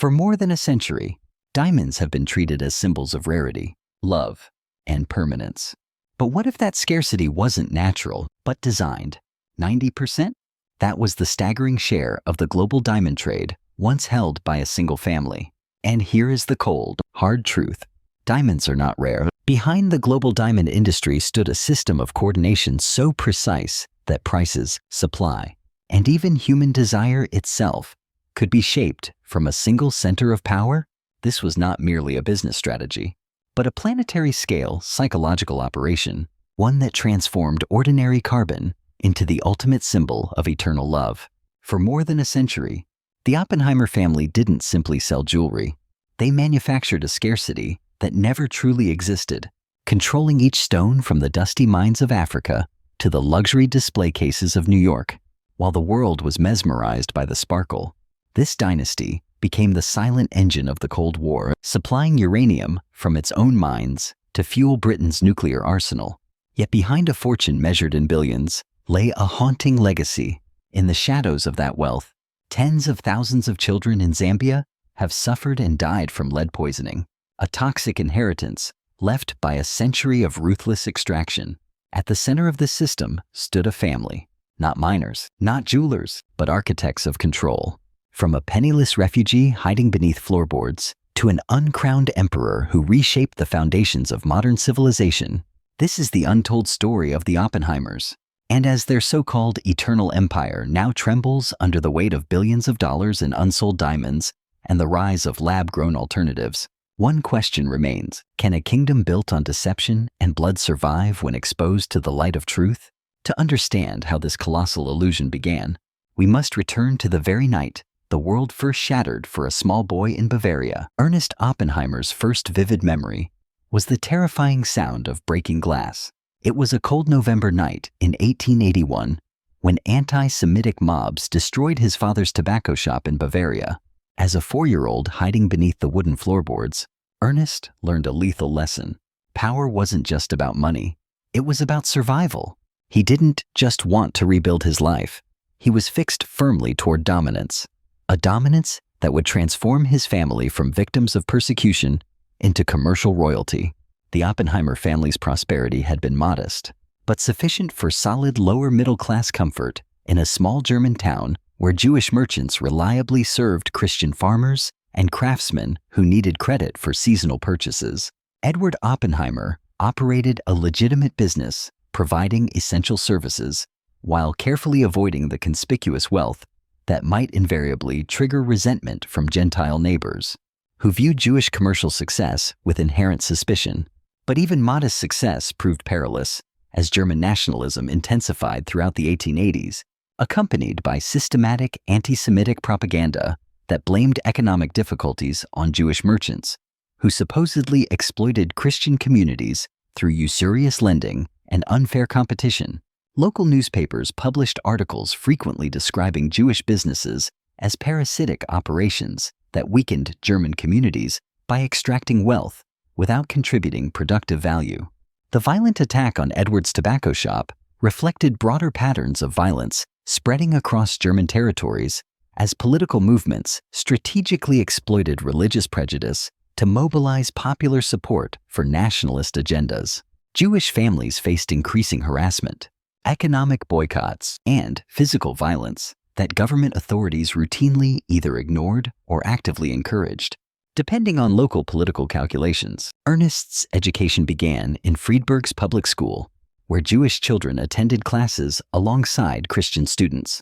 For more than a century, diamonds have been treated as symbols of rarity, love, and permanence. But what if that scarcity wasn't natural, but designed? 90%? That was the staggering share of the global diamond trade once held by a single family. And here is the cold, hard truth. Diamonds are not rare. Behind the global diamond industry stood a system of coordination so precise that prices, supply, and even human desire itself could be shaped from a single center of power. This was not merely a business strategy, but a planetary scale psychological operation, one that transformed ordinary carbon into the ultimate symbol of eternal love. For more than a century, the Oppenheimer family didn't simply sell jewelry. They manufactured a scarcity that never truly existed, controlling each stone from the dusty mines of Africa to the luxury display cases of New York. While the world was mesmerized by the sparkle, this dynasty became the silent engine of the Cold War, supplying uranium from its own mines to fuel Britain's nuclear arsenal. Yet behind a fortune measured in billions lay a haunting legacy. In the shadows of that wealth, tens of thousands of children in Zambia have suffered and died from lead poisoning, a toxic inheritance left by a century of ruthless extraction. At the center of this system stood a family, not miners, not jewelers, but architects of control. From a penniless refugee hiding beneath floorboards to an uncrowned emperor who reshaped the foundations of modern civilization, this is the untold story of the Oppenheimers. And as their so-called eternal empire now trembles under the weight of billions of dollars in unsold diamonds and the rise of lab-grown alternatives, one question remains: can a kingdom built on deception and blood survive when exposed to the light of truth? To understand how this colossal illusion began, we must return to the very night the world first shattered for a small boy in Bavaria. Ernest Oppenheimer's first vivid memory was the terrifying sound of breaking glass. It was a cold November night in 1881 when anti-Semitic mobs destroyed his father's tobacco shop in Bavaria. As a 4-year-old hiding beneath the wooden floorboards, Ernest learned a lethal lesson. Power wasn't just about money. It was about survival. He didn't just want to rebuild his life. He was fixed firmly toward dominance. A dominance that would transform his family from victims of persecution into commercial royalty. The Oppenheimer family's prosperity had been modest, but sufficient for solid lower-middle-class comfort in a small German town where Jewish merchants reliably served Christian farmers and craftsmen who needed credit for seasonal purchases. Edward Oppenheimer operated a legitimate business, providing essential services, while carefully avoiding the conspicuous wealth that might invariably trigger resentment from Gentile neighbors, who viewed Jewish commercial success with inherent suspicion. But even modest success proved perilous, as German nationalism intensified throughout the 1880s, accompanied by systematic anti-Semitic propaganda that blamed economic difficulties on Jewish merchants, who supposedly exploited Christian communities through usurious lending and unfair competition. Local newspapers published articles frequently describing Jewish businesses as parasitic operations that weakened German communities by extracting wealth without contributing productive value. The violent attack on Edward's tobacco shop reflected broader patterns of violence spreading across German territories as political movements strategically exploited religious prejudice to mobilize popular support for nationalist agendas. Jewish families faced increasing harassment, economic boycotts, and physical violence that government authorities routinely either ignored or actively encouraged. Depending on local political calculations, Ernest's education began in Friedberg's public school, where Jewish children attended classes alongside Christian students,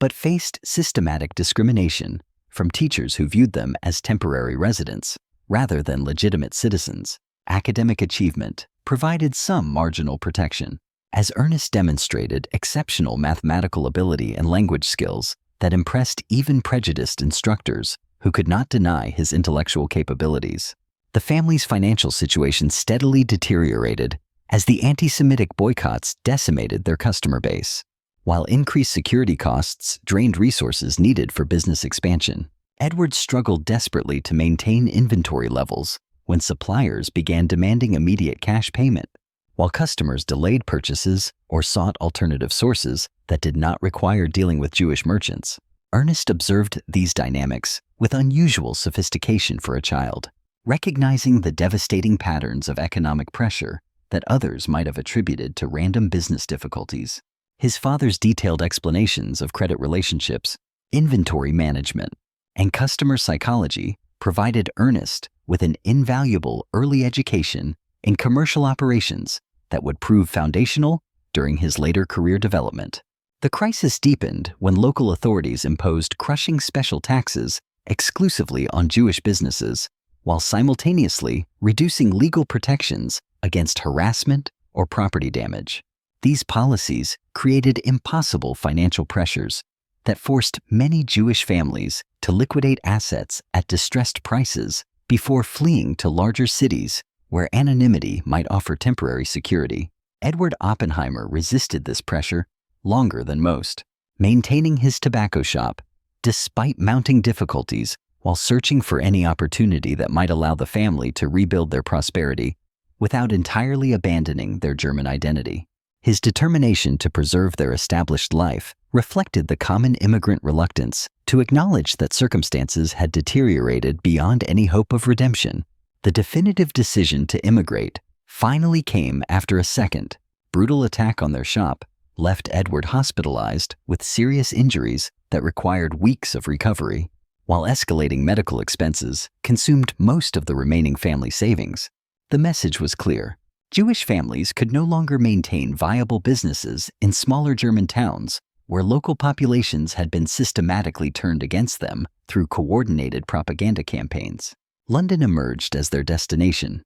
but faced systematic discrimination from teachers who viewed them as temporary residents rather than legitimate citizens. Academic achievement provided some marginal protection, as Ernest demonstrated exceptional mathematical ability and language skills that impressed even prejudiced instructors who could not deny his intellectual capabilities. The family's financial situation steadily deteriorated as the anti-Semitic boycotts decimated their customer base, while increased security costs drained resources needed for business expansion. Edward struggled desperately to maintain inventory levels when suppliers began demanding immediate cash payment, while customers delayed purchases or sought alternative sources that did not require dealing with Jewish merchants. Ernest observed these dynamics with unusual sophistication for a child, recognizing the devastating patterns of economic pressure that others might have attributed to random business difficulties. His father's detailed explanations of credit relationships, inventory management, and customer psychology provided Ernest with an invaluable early education in commercial operations that would prove foundational during his later career development. The crisis deepened when local authorities imposed crushing special taxes exclusively on Jewish businesses, while simultaneously reducing legal protections against harassment or property damage. These policies created impossible financial pressures that forced many Jewish families to liquidate assets at distressed prices before fleeing to larger cities where anonymity might offer temporary security. Edward Oppenheimer resisted this pressure longer than most, maintaining his tobacco shop despite mounting difficulties while searching for any opportunity that might allow the family to rebuild their prosperity without entirely abandoning their German identity. His determination to preserve their established life reflected the common immigrant reluctance to acknowledge that circumstances had deteriorated beyond any hope of redemption. The definitive decision to immigrate finally came after a second, brutal attack on their shop left Edward hospitalized with serious injuries that required weeks of recovery, while escalating medical expenses consumed most of the remaining family savings. The message was clear. Jewish families could no longer maintain viable businesses in smaller German towns where local populations had been systematically turned against them through coordinated propaganda campaigns. London emerged as their destination.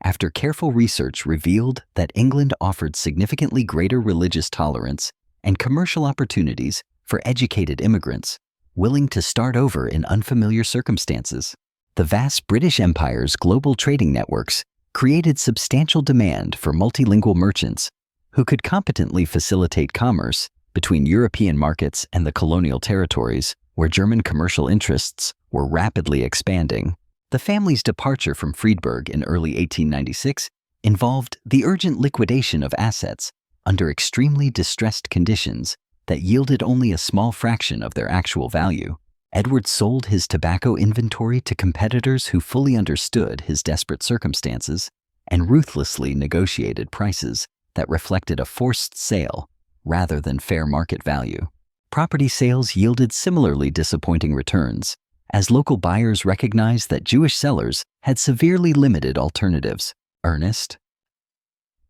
After careful research revealed that England offered significantly greater religious tolerance and commercial opportunities for educated immigrants willing to start over in unfamiliar circumstances. The vast British Empire's global trading networks created substantial demand for multilingual merchants who could competently facilitate commerce between European markets and the colonial territories where German commercial interests were rapidly expanding. The family's departure from Friedberg in early 1896 involved the urgent liquidation of assets under extremely distressed conditions that yielded only a small fraction of their actual value. Edward sold his tobacco inventory to competitors who fully understood his desperate circumstances and ruthlessly negotiated prices that reflected a forced sale rather than fair market value. Property sales yielded similarly disappointing returns, as local buyers recognized that Jewish sellers had severely limited alternatives. Ernest,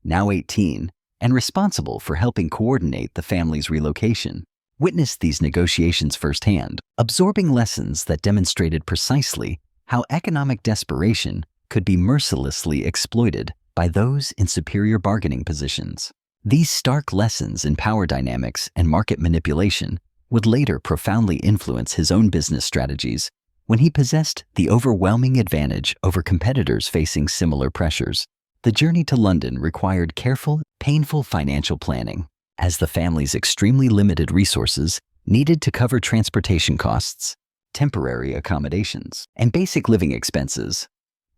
now 18 and responsible for helping coordinate the family's relocation, witnessed these negotiations firsthand, absorbing lessons that demonstrated precisely how economic desperation could be mercilessly exploited by those in superior bargaining positions. These stark lessons in power dynamics and market manipulation would later profoundly influence his own business strategies when he possessed the overwhelming advantage over competitors facing similar pressures. The journey to London required careful, painful financial planning, as the family's extremely limited resources needed to cover transportation costs, temporary accommodations, and basic living expenses.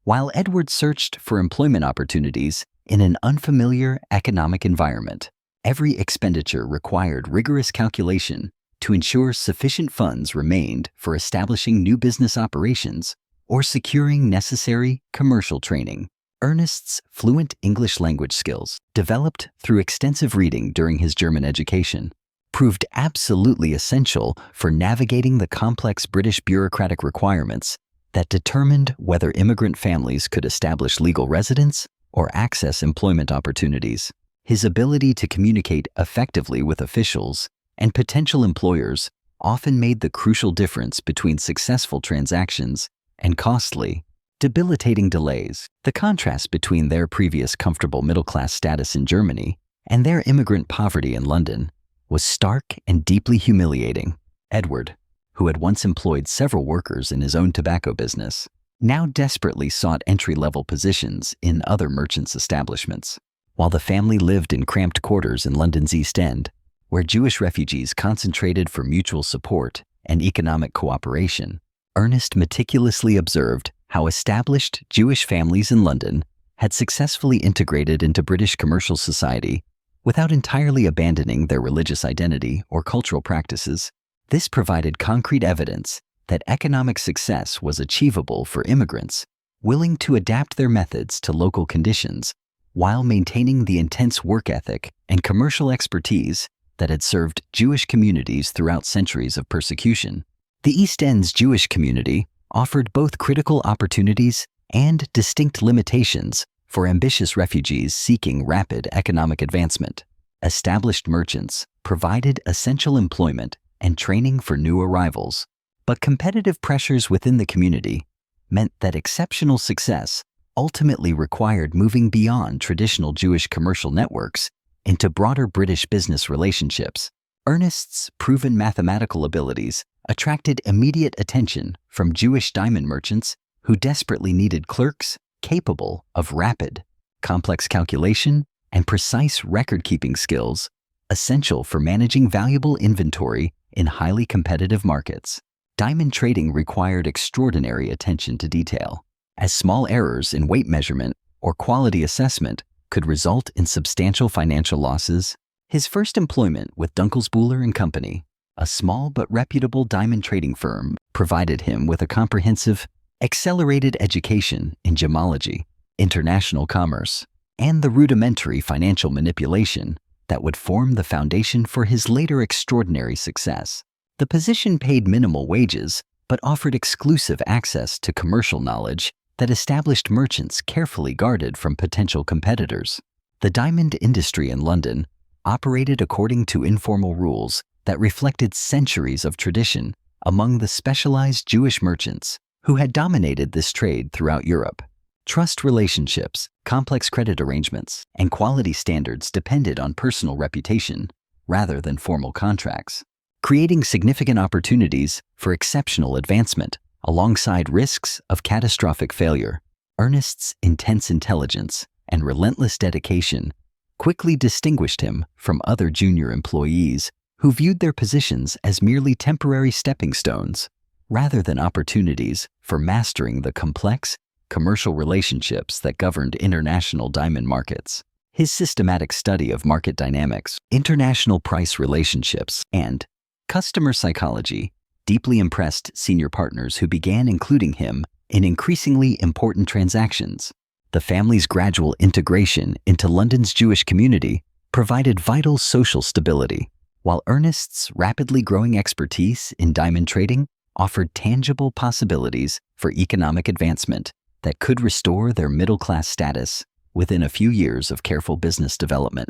While Edward searched for employment opportunities in an unfamiliar economic environment, every expenditure required rigorous calculation to ensure sufficient funds remained for establishing new business operations or securing necessary commercial training. Ernest's fluent English language skills, developed through extensive reading during his German education, proved absolutely essential for navigating the complex British bureaucratic requirements that determined whether immigrant families could establish legal residence or access employment opportunities. His ability to communicate effectively with officials and potential employers often made the crucial difference between successful transactions and costly, debilitating delays. The contrast between their previous comfortable middle-class status in Germany and their immigrant poverty in London was stark and deeply humiliating. Edward, who had once employed several workers in his own tobacco business, now desperately sought entry-level positions in other merchants' establishments. While the family lived in cramped quarters in London's East End, where Jewish refugees concentrated for mutual support and economic cooperation, Ernest meticulously observed how established Jewish families in London had successfully integrated into British commercial society without entirely abandoning their religious identity or cultural practices. This provided concrete evidence that economic success was achievable for immigrants willing to adapt their methods to local conditions while maintaining the intense work ethic and commercial expertise that had served Jewish communities throughout centuries of persecution. The East End's Jewish community offered both critical opportunities and distinct limitations for ambitious refugees seeking rapid economic advancement. Established merchants provided essential employment and training for new arrivals, but competitive pressures within the community meant that exceptional success ultimately required moving beyond traditional Jewish commercial networks into broader British business relationships. Ernest's proven mathematical abilities attracted immediate attention from Jewish diamond merchants who desperately needed clerks capable of rapid, complex calculation and precise record-keeping skills essential for managing valuable inventory in highly competitive markets. Diamond trading required extraordinary attention to detail, as small errors in weight measurement or quality assessment could result in substantial financial losses. His first employment with Dunkelsbuehler and Company, a small but reputable diamond trading firm, provided him with a comprehensive, accelerated education in gemology, international commerce, and the rudimentary financial manipulation that would form the foundation for his later extraordinary success. The position paid minimal wages but offered exclusive access to commercial knowledge that established merchants carefully guarded from potential competitors. The diamond industry in London operated according to informal rules that reflected centuries of tradition among the specialized Jewish merchants who had dominated this trade throughout Europe. Trust relationships, complex credit arrangements, and quality standards depended on personal reputation rather than formal contracts, creating significant opportunities for exceptional advancement alongside risks of catastrophic failure. Ernest's intense intelligence and relentless dedication quickly distinguished him from other junior employees who viewed their positions as merely temporary stepping stones rather than opportunities for mastering the complex commercial relationships that governed international diamond markets. His systematic study of market dynamics, international price relationships, and customer psychology deeply impressed senior partners who began including him in increasingly important transactions. The family's gradual integration into London's Jewish community provided vital social stability, while Ernest's rapidly growing expertise in diamond trading offered tangible possibilities for economic advancement that could restore their middle-class status within a few years of careful business development.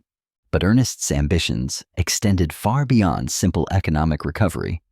But Ernest's ambitions extended far beyond simple economic recovery.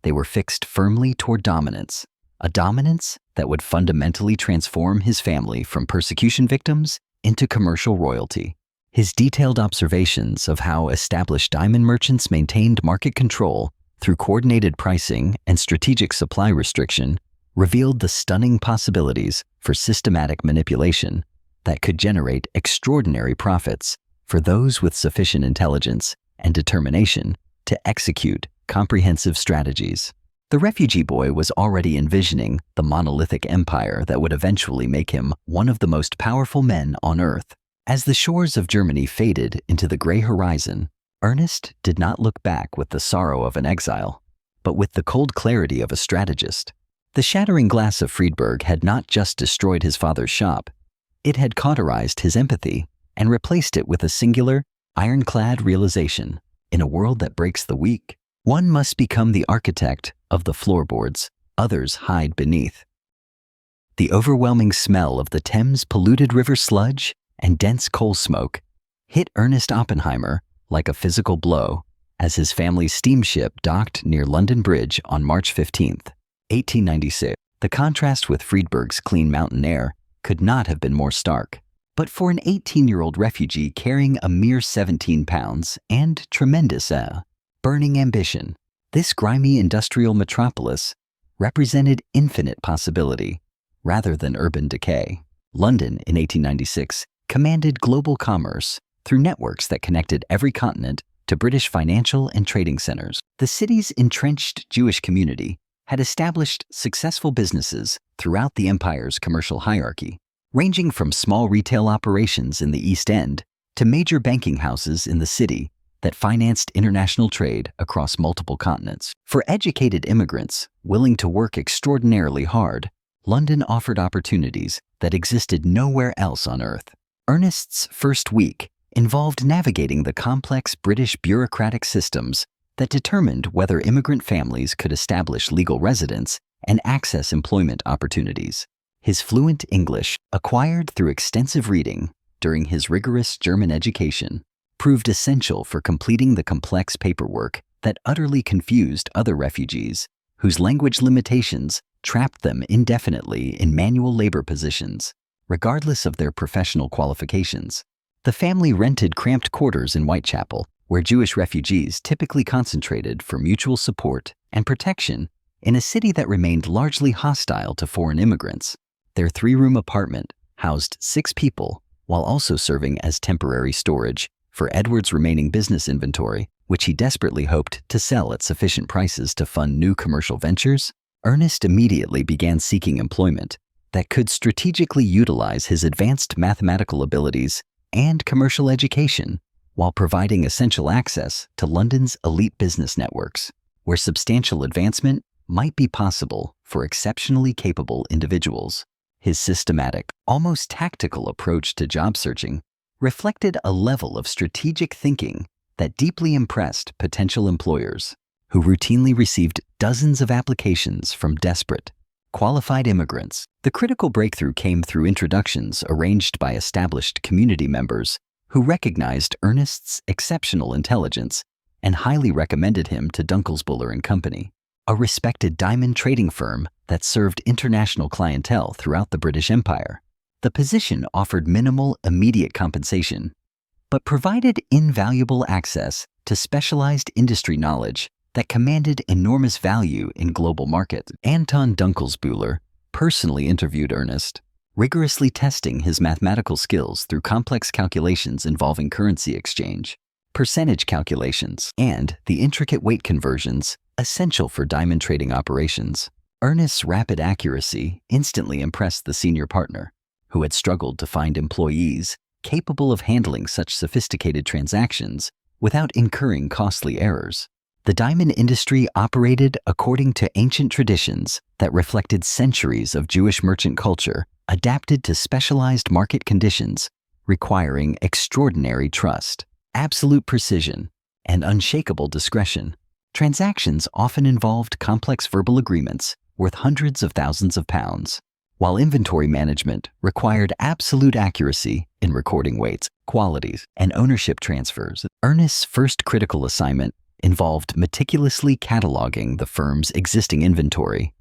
They were fixed firmly toward dominance, a dominance that would fundamentally transform his family from persecution victims into commercial royalty. His detailed observations of how established diamond merchants maintained market control through coordinated pricing and strategic supply restriction revealed the stunning possibilities for systematic manipulation that could generate extraordinary profits for those with sufficient intelligence and determination to execute comprehensive strategies. The refugee boy was already envisioning the monolithic empire that would eventually make him one of the most powerful men on earth. As the shores of Germany faded into the gray horizon, Ernest did not look back with the sorrow of an exile, but with the cold clarity of a strategist. The shattering glass of Friedberg had not just destroyed his father's shop, it had cauterized his empathy and replaced it with a singular, ironclad realization. In a world that breaks the weak, one must become the architect of the floorboards others hide beneath. The overwhelming smell of the Thames polluted river sludge and dense coal smoke hit Ernest Oppenheimer like a physical blow as his family's steamship docked near London Bridge on March 15, 1896. The contrast with Friedberg's clean mountain air could not have been more stark. But for an 18-year-old refugee carrying a mere 17 pounds and tremendous burning ambition, this grimy industrial metropolis represented infinite possibility rather than urban decay. London in 1896 commanded global commerce through networks that connected every continent to British financial and trading centers. The city's entrenched Jewish community had established successful businesses throughout the empire's commercial hierarchy, ranging from small retail operations in the East End to major banking houses in the city that financed international trade across multiple continents. For educated immigrants willing to work extraordinarily hard, London offered opportunities that existed nowhere else on Earth. Ernest's first week involved navigating the complex British bureaucratic systems that determined whether immigrant families could establish legal residence and access employment opportunities. His fluent English, acquired through extensive reading during his rigorous German education, proved essential for completing the complex paperwork that utterly confused other refugees, whose language limitations trapped them indefinitely in manual labor positions, regardless of their professional qualifications. The family rented cramped quarters in Whitechapel, where Jewish refugees typically concentrated for mutual support and protection in a city that remained largely hostile to foreign immigrants. Their 3-room apartment housed 6 people while also serving as temporary storage for Edward's remaining business inventory, which he desperately hoped to sell at sufficient prices to fund new commercial ventures. Ernest immediately began seeking employment that could strategically utilize his advanced mathematical abilities and commercial education while providing essential access to London's elite business networks, where substantial advancement might be possible for exceptionally capable individuals. His systematic, almost tactical approach to job searching reflected a level of strategic thinking that deeply impressed potential employers, who routinely received dozens of applications from desperate, qualified immigrants. The critical breakthrough came through introductions arranged by established community members who recognized Ernest's exceptional intelligence and highly recommended him to Dunkelsbuller and Company, a respected diamond trading firm that served international clientele throughout the British Empire. The position offered minimal immediate compensation, but provided invaluable access to specialized industry knowledge that commanded enormous value in global markets. Anton Dunkelsbuller personally interviewed Ernest, rigorously testing his mathematical skills through complex calculations involving currency exchange, percentage calculations, and the intricate weight conversions essential for diamond trading operations. Ernest's rapid accuracy instantly impressed the senior partner, who had struggled to find employees capable of handling such sophisticated transactions without incurring costly errors. The diamond industry operated according to ancient traditions that reflected centuries of Jewish merchant culture adapted to specialized market conditions, requiring extraordinary trust, absolute precision, and unshakable discretion. Transactions often involved complex verbal agreements worth hundreds of thousands of pounds, while inventory management required absolute accuracy in recording weights, qualities, and ownership transfers. Ernest's first critical assignment involved meticulously cataloging the firm's existing inventory,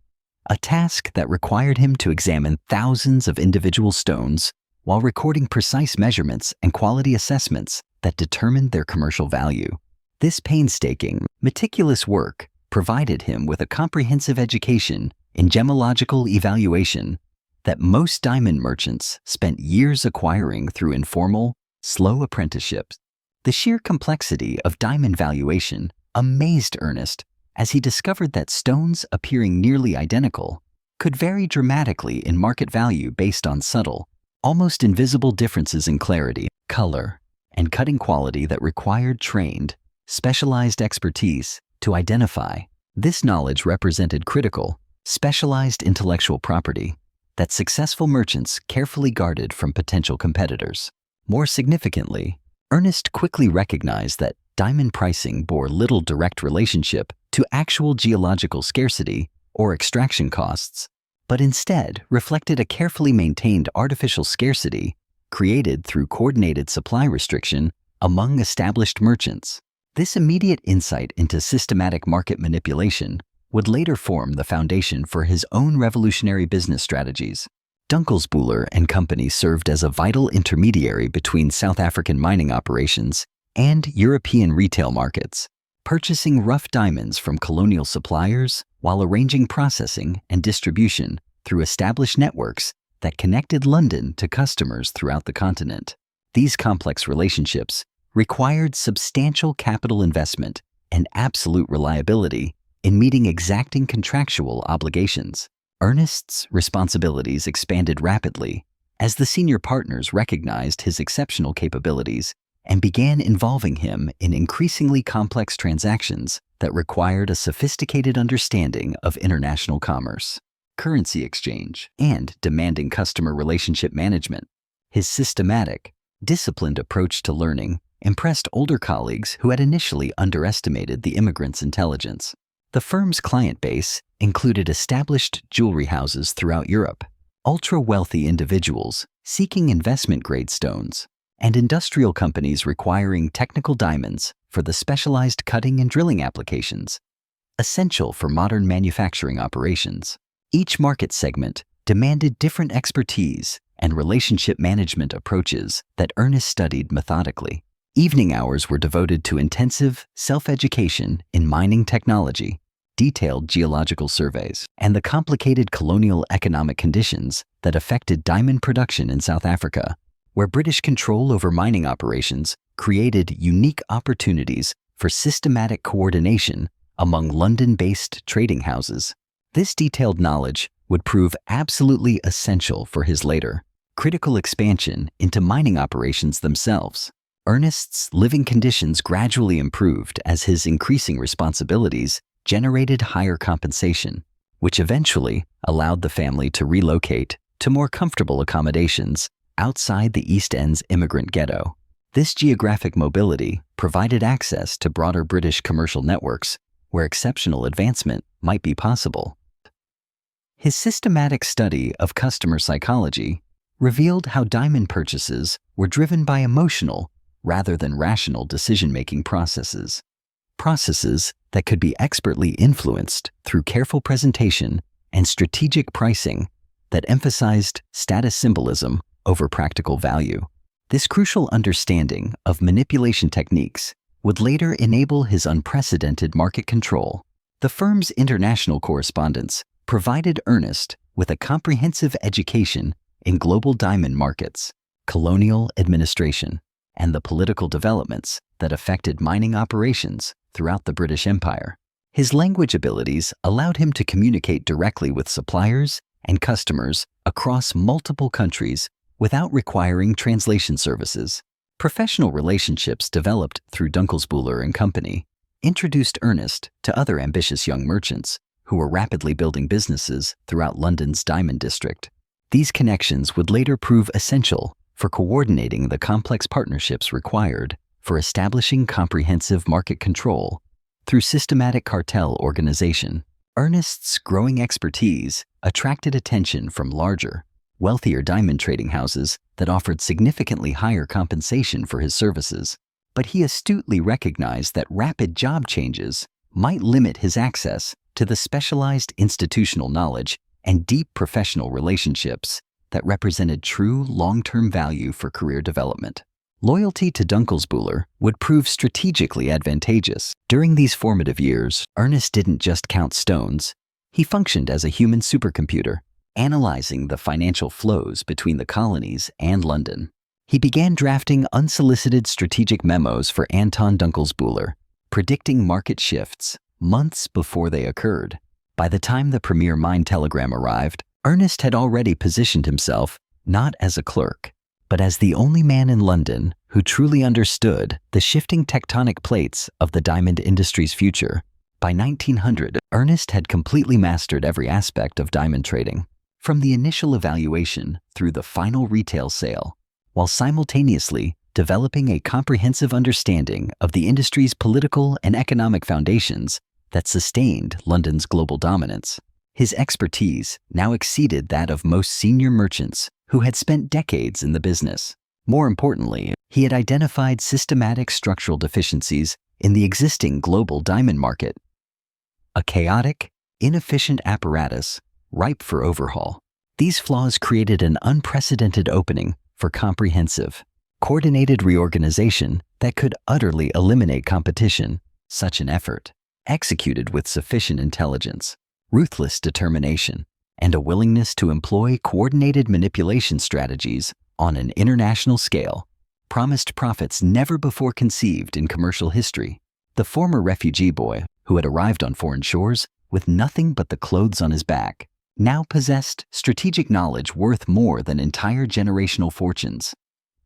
a task that required him to examine thousands of individual stones while recording precise measurements and quality assessments that determined their commercial value. This painstaking, meticulous work provided him with a comprehensive education in gemological evaluation that most diamond merchants spent years acquiring through informal, slow apprenticeships. The sheer complexity of diamond valuation amazed Ernest as he discovered that stones appearing nearly identical could vary dramatically in market value based on subtle, almost invisible differences in clarity, color, and cutting quality that required trained, specialized expertise to identify. This knowledge represented critical, specialized intellectual property that successful merchants carefully guarded from potential competitors. More significantly, Ernest quickly recognized that diamond pricing bore little direct relationship to actual geological scarcity or extraction costs, but instead reflected a carefully maintained artificial scarcity created through coordinated supply restriction among established merchants. This immediate insight into systematic market manipulation would later form the foundation for his own revolutionary business strategies. Dunkelsbuller and Company served as a vital intermediary between South African mining operations and European retail markets, purchasing rough diamonds from colonial suppliers while arranging processing and distribution through established networks that connected London to customers throughout the continent. These complex relationships required substantial capital investment and absolute reliability in meeting exacting contractual obligations. Ernest's responsibilities expanded rapidly as the senior partners recognized his exceptional capabilities and began involving him in increasingly complex transactions that required a sophisticated understanding of international commerce, currency exchange, and demanding customer relationship management. His systematic, disciplined approach to learning impressed older colleagues who had initially underestimated the immigrant's intelligence. The firm's client base included established jewelry houses throughout Europe, ultra-wealthy individuals seeking investment-grade stones, and industrial companies requiring technical diamonds for the specialized cutting and drilling applications essential for modern manufacturing operations. Each market segment demanded different expertise and relationship management approaches that Ernest studied methodically. Evening hours were devoted to intensive self-education in mining technology, detailed geological surveys, and the complicated colonial economic conditions that affected diamond production in South Africa, where British control over mining operations created unique opportunities for systematic coordination among London-based trading houses. This detailed knowledge would prove absolutely essential for his later, critical expansion into mining operations themselves. Ernest's living conditions gradually improved as his increasing responsibilities generated higher compensation, which eventually allowed the family to relocate to more comfortable accommodations outside the East End's immigrant ghetto. This geographic mobility provided access to broader British commercial networks where exceptional advancement might be possible. His systematic study of customer psychology revealed how diamond purchases were driven by emotional rather than rational decision-making processes that could be expertly influenced through careful presentation and strategic pricing that emphasized status symbolism over practical value. This crucial understanding of manipulation techniques would later enable his unprecedented market control. The firm's international correspondence provided Ernest with a comprehensive education in global diamond markets, colonial administration, and the political developments that affected mining operations throughout the British Empire. His language abilities allowed him to communicate directly with suppliers and customers across multiple countries without requiring translation services. Professional relationships developed through Dunkelsbuehler and Company introduced Ernest to other ambitious young merchants who were rapidly building businesses throughout London's Diamond District. These connections would later prove essential for coordinating the complex partnerships required for establishing comprehensive market control through systematic cartel organization. Ernest's growing expertise attracted attention from larger, wealthier diamond trading houses that offered significantly higher compensation for his services, but he astutely recognized that rapid job changes might limit his access to the specialized institutional knowledge and deep professional relationships that represented true long-term value for career development. Loyalty to Dunkelsbuehler would prove strategically advantageous. During these formative years, Ernest didn't just count stones. He functioned as a human supercomputer, analyzing the financial flows between the colonies and London. He began drafting unsolicited strategic memos for Anton Dunkelsbuehler, predicting market shifts months before they occurred. By the time the premier mine telegram arrived, Ernest had already positioned himself not as a clerk, but as the only man in London who truly understood the shifting tectonic plates of the diamond industry's future. By 1900, Ernest had completely mastered every aspect of diamond trading, from the initial evaluation through the final retail sale, while simultaneously developing a comprehensive understanding of the industry's political and economic foundations that sustained London's global dominance. His expertise now exceeded that of most senior merchants who had spent decades in the business. More importantly, he had identified systematic structural deficiencies in the existing global diamond market, a chaotic, inefficient apparatus ripe for overhaul. These flaws created an unprecedented opening for comprehensive, coordinated reorganization that could utterly eliminate competition. Such an effort, executed with sufficient intelligence, ruthless determination, and a willingness to employ coordinated manipulation strategies on an international scale, promised profits never before conceived in commercial history. The former refugee boy, who had arrived on foreign shores with nothing but the clothes on his back, now possessed strategic knowledge worth more than entire generational fortunes.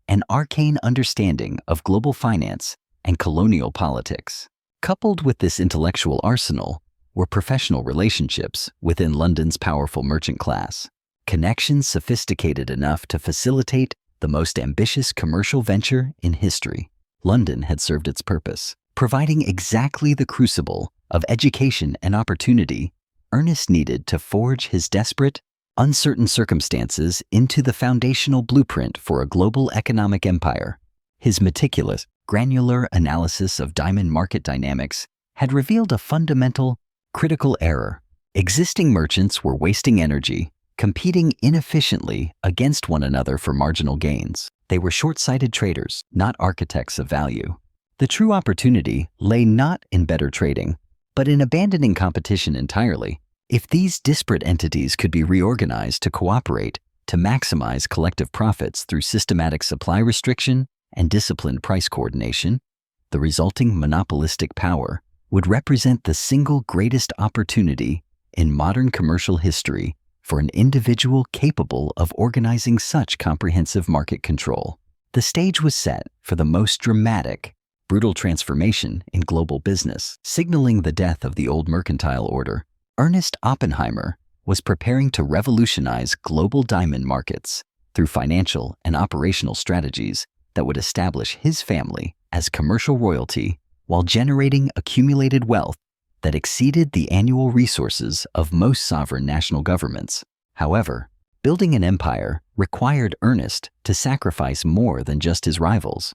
an arcane understanding of global finance and colonial politics. Coupled with this intellectual arsenal were professional relationships within London's powerful merchant class, connections sophisticated enough to facilitate the most ambitious commercial venture in history. London had served its purpose, providing exactly the crucible of education and opportunity Ernest needed to forge his desperate, uncertain circumstances into the foundational blueprint for a global economic empire. His meticulous, granular analysis of diamond market dynamics had revealed a fundamental, critical error. Existing merchants were wasting energy, competing inefficiently against one another for marginal gains. They were short-sighted traders, not architects of value. The true opportunity lay not in better trading, but in abandoning competition entirely. If these disparate entities could be reorganized to cooperate to maximize collective profits through systematic supply restriction and disciplined price coordination, the resulting monopolistic power would represent the single greatest opportunity in modern commercial history for an individual capable of organizing such comprehensive market control. The stage was set for the most dramatic, brutal transformation in global business, signaling the death of the old mercantile order. Ernest Oppenheimer was preparing to revolutionize global diamond markets through financial and operational strategies that would establish his family as commercial royalty while generating accumulated wealth that exceeded the annual resources of most sovereign national governments. However, building an empire required Ernest to sacrifice more than just his rivals.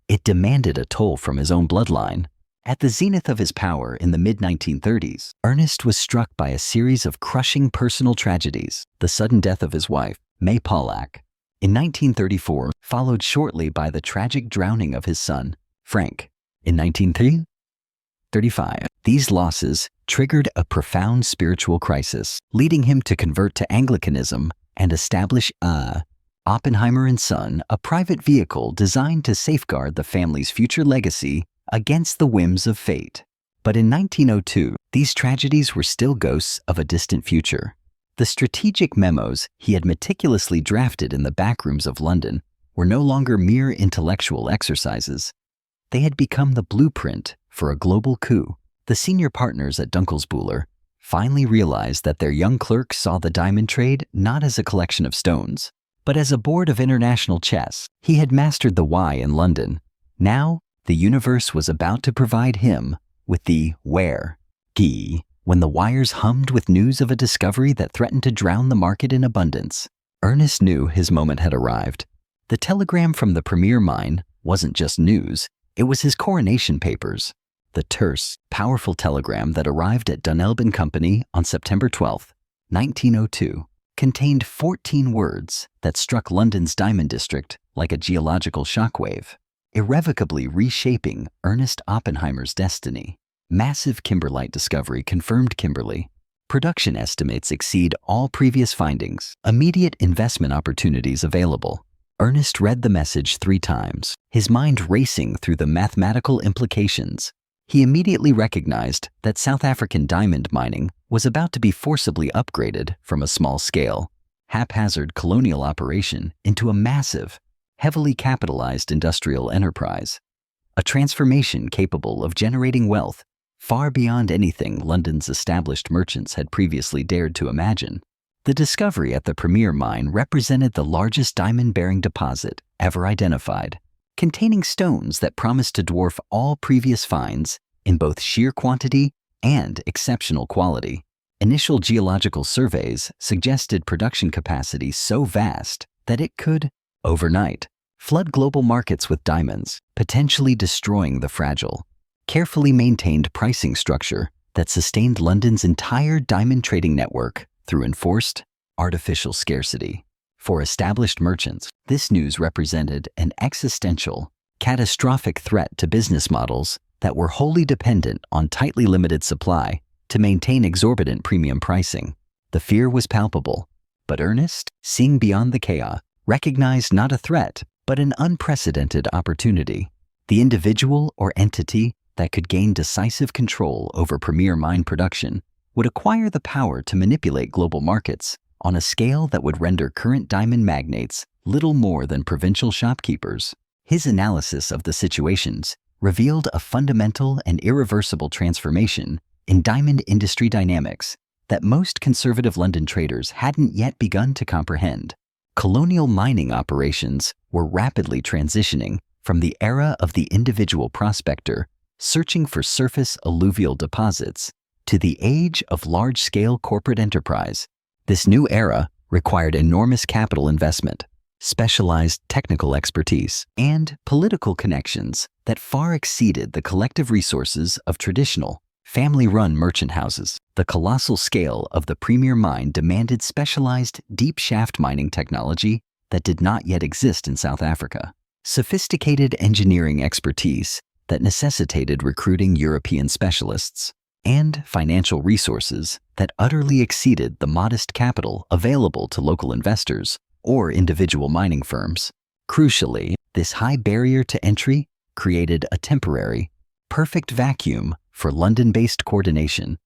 It demanded a toll from his own bloodline. At the zenith of his power in the mid-1930s, Ernest was struck by a series of crushing personal tragedies. The sudden death of his wife, May Pollack, in 1934, followed shortly by the tragic drowning of his son, Frank, in 1935. These losses triggered a profound spiritual crisis, leading him to convert to Anglicanism and establish Oppenheimer and Son, a private vehicle designed to safeguard the family's future legacy against the whims of fate. But in 1902, these tragedies were still ghosts of a distant future. The strategic memos he had meticulously drafted in the backrooms of London were no longer mere intellectual exercises. They had become the blueprint for a global coup. The senior partners at Dunkelsbuehler finally realized that their young clerk saw the diamond trade not as a collection of stones, but as a board of international chess. He had mastered the why in London. Now, the universe was about to provide him with the where. When the wires hummed with news of a discovery that threatened to drown the market in abundance, Ernest knew his moment had arrived. The telegram from the premier mine wasn't just news, it was his coronation papers. The terse, powerful telegram that arrived at Dunelm & Company on September 12, 1902, contained 14 words that struck London's diamond district like a geological shockwave, irrevocably reshaping Ernest Oppenheimer's destiny. Massive kimberlite discovery confirmed Kimberley. Production estimates exceed all previous findings. Immediate investment opportunities available. Ernest read the message 3 times, his mind racing through the mathematical implications. He immediately recognized that South African diamond mining was about to be forcibly upgraded from a small-scale, haphazard colonial operation into a massive, heavily capitalized industrial enterprise. A transformation capable of generating wealth far beyond anything London's established merchants had previously dared to imagine. The discovery at the premier mine represented the largest diamond-bearing deposit ever identified, containing stones that promised to dwarf all previous finds in both sheer quantity and exceptional quality. Initial geological surveys suggested production capacity so vast that it could, overnight, flood global markets with diamonds, potentially destroying the fragile, carefully maintained pricing structure that sustained London's entire diamond trading network through enforced, artificial scarcity. For established merchants, this news represented an existential, catastrophic threat to business models that were wholly dependent on tightly limited supply to maintain exorbitant premium pricing. The fear was palpable, but Ernest, seeing beyond the chaos, recognized not a threat, but an unprecedented opportunity. The individual or entity that could gain decisive control over premier mine production would acquire the power to manipulate global markets on a scale that would render current diamond magnates little more than provincial shopkeepers. His analysis of the situations revealed a fundamental and irreversible transformation in diamond industry dynamics that most conservative London traders hadn't yet begun to comprehend. Colonial mining operations were rapidly transitioning from the era of the individual prospector searching for surface alluvial deposits to the age of large-scale corporate enterprise. This new era required enormous capital investment, specialized technical expertise, and political connections that far exceeded the collective resources of traditional, family-run merchant houses. The colossal scale of the premier mine demanded specialized deep shaft mining technology that did not yet exist in South Africa, sophisticated engineering expertise that necessitated recruiting European specialists, and financial resources that utterly exceeded the modest capital available to local investors or individual mining firms. Crucially, this high barrier to entry created a temporary, perfect vacuum for London-based Coronation,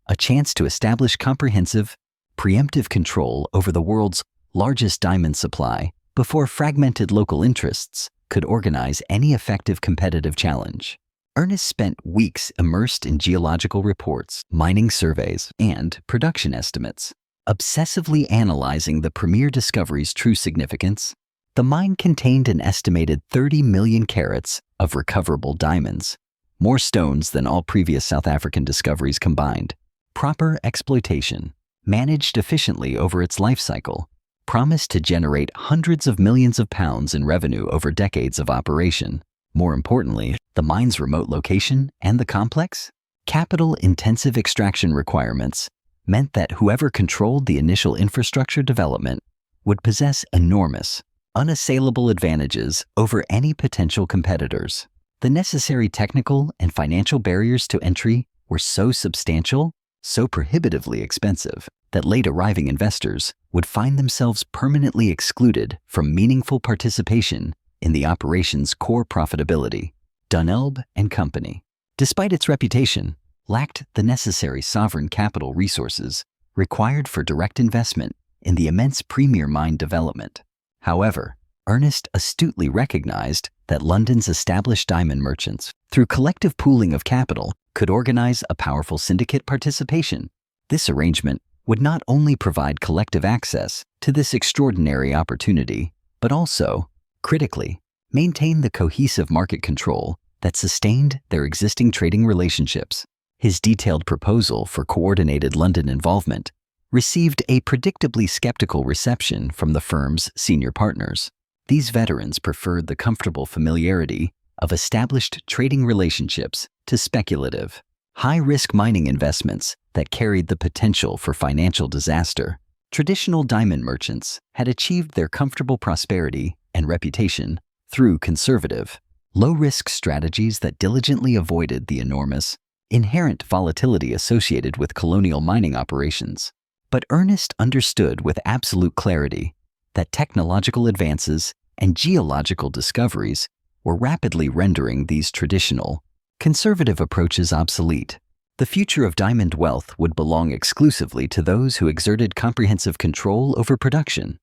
a chance to establish comprehensive, preemptive control over the world's largest diamond supply before fragmented local interests could organize any effective competitive challenge. Ernest spent weeks immersed in geological reports, mining surveys, and production estimates, obsessively analyzing the premier discovery's true significance. The mine contained an estimated 30 million carats of recoverable diamonds, more stones than all previous South African discoveries combined. Proper exploitation, managed efficiently over its life cycle, promised to generate hundreds of millions of pounds in revenue over decades of operation. More importantly, the mine's remote location and the complex, capital-intensive extraction requirements meant that whoever controlled the initial infrastructure development would possess enormous, unassailable advantages over any potential competitors. The necessary technical and financial barriers to entry were so substantial, so prohibitively expensive, that late arriving investors would find themselves permanently excluded from meaningful participation in the operation's core profitability. Dunelb and Company, despite its reputation, lacked the necessary sovereign capital resources required for direct investment in the immense premier mine development. However, Ernest astutely recognized that London's established diamond merchants, through collective pooling of capital, could organize a powerful syndicate participation. This arrangement would not only provide collective access to this extraordinary opportunity, but also, critically, maintain the cohesive market control that sustained their existing trading relationships. His detailed proposal for coordinated London involvement received a predictably skeptical reception from the firm's senior partners. These veterans preferred the comfortable familiarity of established trading relationships to speculative, high-risk mining investments that carried the potential for financial disaster. Traditional diamond merchants had achieved their comfortable prosperity and reputation through conservative, low-risk strategies that diligently avoided the enormous, inherent volatility associated with colonial mining operations. But Ernest understood with absolute clarity that technological advances and geological discoveries were rapidly rendering these traditional, conservative approaches obsolete. The future of diamond wealth would belong exclusively to those who exerted comprehensive control over production,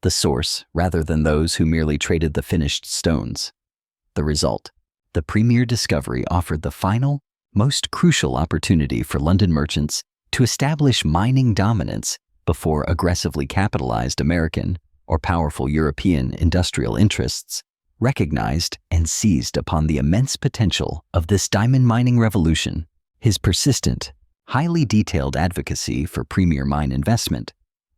the source rather than those who merely traded the finished stones. The result, the premier discovery offered the final, most crucial opportunity for London merchants to establish mining dominance before aggressively capitalized American or powerful European industrial interests recognized and seized upon the immense potential of this diamond mining revolution. His persistent, highly detailed advocacy for premier mine investment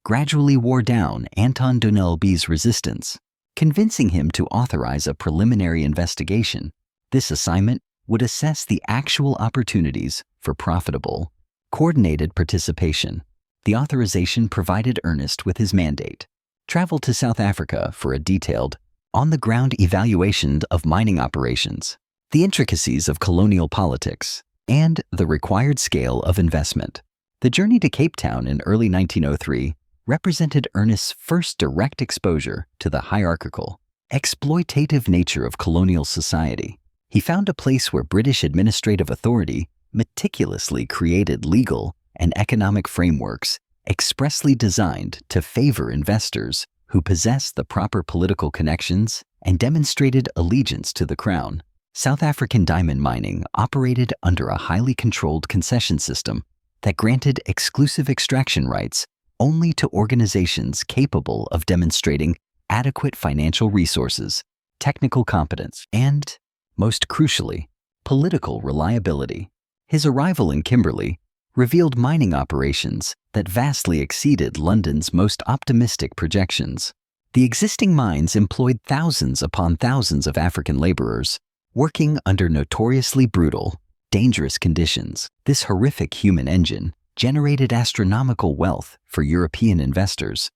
gradually wore down Anton Dunelby's resistance, convincing him to authorize a preliminary investigation. This assignment would assess the actual opportunities for profitable, coordinated participation. The authorization provided Ernest with his mandate: travel to South Africa for a detailed, on-the-ground evaluation of mining operations, the intricacies of colonial politics, and the required scale of investment. The journey to Cape Town in early 1903 represented Ernest's first direct exposure to the hierarchical, exploitative nature of colonial society. He found a place where British administrative authority meticulously created legal and economic frameworks expressly designed to favor investors who possess the proper political connections and demonstrated allegiance to the crown. South African diamond mining operated under a highly controlled concession system that granted exclusive extraction rights only to organizations capable of demonstrating adequate financial resources, technical competence, and, most crucially, political reliability. His arrival in Kimberley revealed mining operations that vastly exceeded London's most optimistic projections. The existing mines employed thousands upon thousands of African laborers, working under notoriously brutal, dangerous conditions. This horrific human engine generated astronomical wealth for European investors,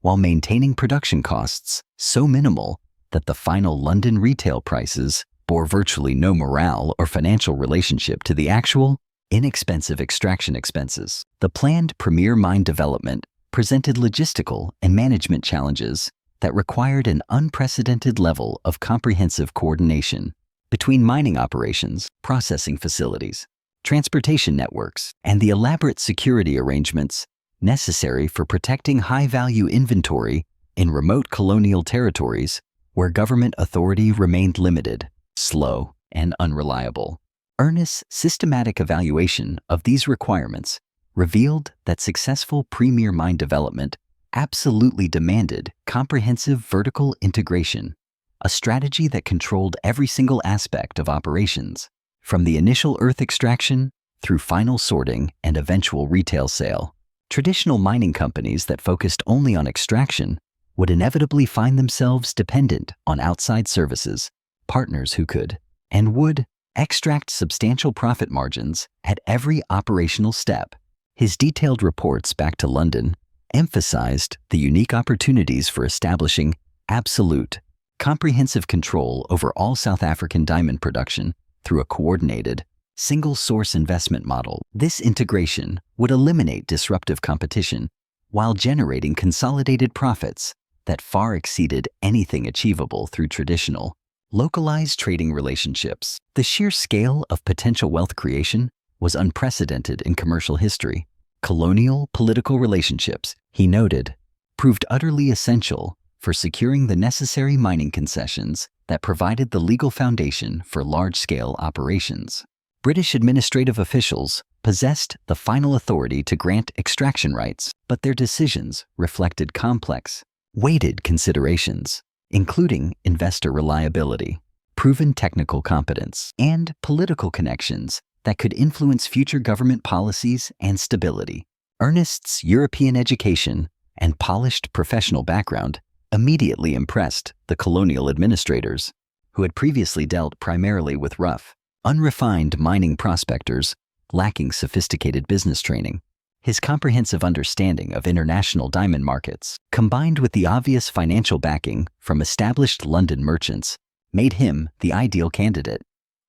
while maintaining production costs so minimal that the final London retail prices bore virtually no morale or financial relationship to the actual, inexpensive extraction expenses. The planned premier mine development presented logistical and management challenges that required an unprecedented level of comprehensive coordination between mining operations, processing facilities, transportation networks, and the elaborate security arrangements necessary for protecting high-value inventory in remote colonial territories where government authority remained limited, slow, and unreliable. Ernest's systematic evaluation of these requirements revealed that successful premier mine development absolutely demanded comprehensive vertical integration, a strategy that controlled every single aspect of operations, from the initial earth extraction through final sorting and eventual retail sale. Traditional mining companies that focused only on extraction would inevitably find themselves dependent on outside services, partners who could, and would, extract substantial profit margins at every operational step. His detailed reports back to London emphasized the unique opportunities for establishing absolute, comprehensive control over all South African diamond production through a coordinated, single-source investment model. This integration would eliminate disruptive competition while generating consolidated profits that far exceeded anything achievable through traditional, localized trading relationships. The sheer scale of potential wealth creation was unprecedented in commercial history. Colonial political relationships, he noted, proved utterly essential for securing the necessary mining concessions that provided the legal foundation for large-scale operations. British administrative officials possessed the final authority to grant extraction rights, but their decisions reflected complex, weighted considerations, including investor reliability, proven technical competence, and political connections that could influence future government policies and stability. Ernest's European education and polished professional background immediately impressed the colonial administrators, who had previously dealt primarily with rough, unrefined mining prospectors lacking sophisticated business training. His comprehensive understanding of international diamond markets, combined with the obvious financial backing from established London merchants, made him the ideal candidate.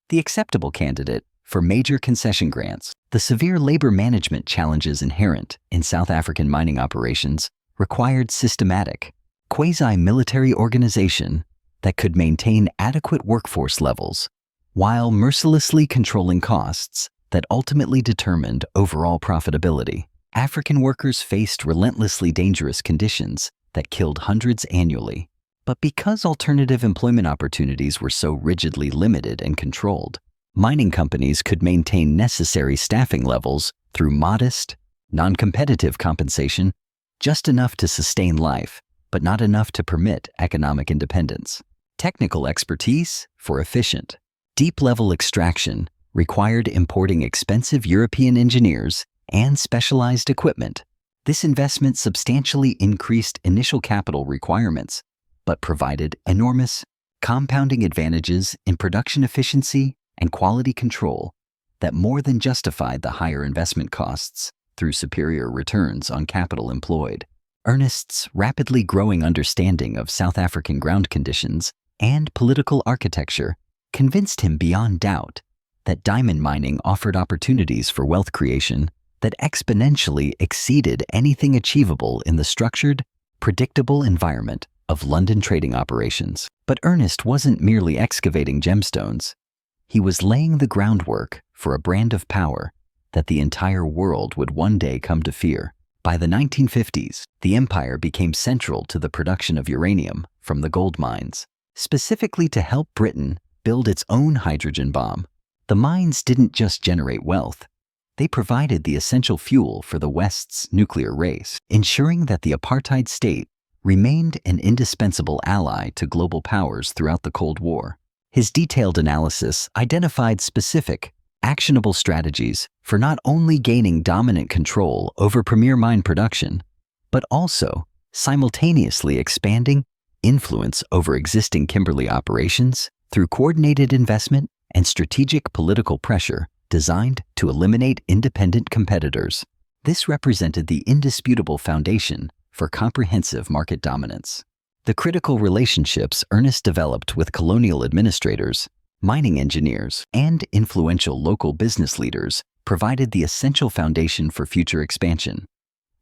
The acceptable candidate for major concession grants. The severe labor management challenges inherent in South African mining operations required systematic, quasi-military organization that could maintain adequate workforce levels while mercilessly controlling costs that ultimately determined overall profitability. African workers faced relentlessly dangerous conditions that killed hundreds annually. But because alternative employment opportunities were so rigidly limited and controlled, mining companies could maintain necessary staffing levels through modest, non-competitive compensation, just enough to sustain life, but not enough to permit economic independence. Technical expertise for efficient, deep-level extraction required importing expensive European engineers and specialized equipment. This investment substantially increased initial capital requirements, but provided enormous, compounding advantages in production efficiency and quality control that more than justified the higher investment costs through superior returns on capital employed. Ernest's rapidly growing understanding of South African ground conditions and political architecture convinced him beyond doubt that diamond mining offered opportunities for wealth creation that exponentially exceeded anything achievable in the structured, predictable environment of London trading operations. But Ernest wasn't merely excavating gemstones. He was laying the groundwork for a brand of power that the entire world would one day come to fear. By the 1950s, the empire became central to the production of uranium from the gold mines, specifically to help Britain build its own hydrogen bomb. The mines didn't just generate wealth. They provided the essential fuel for the West's nuclear race, ensuring that the apartheid state remained an indispensable ally to global powers throughout the Cold War. His detailed analysis identified specific, actionable strategies for not only gaining dominant control over premier mine production, but also simultaneously expanding influence over existing Kimberley operations through coordinated investment and strategic political pressure designed to eliminate independent competitors. This represented the indisputable foundation for comprehensive market dominance. The critical relationships Ernest developed with colonial administrators, mining engineers, and influential local business leaders provided the essential foundation for future expansion,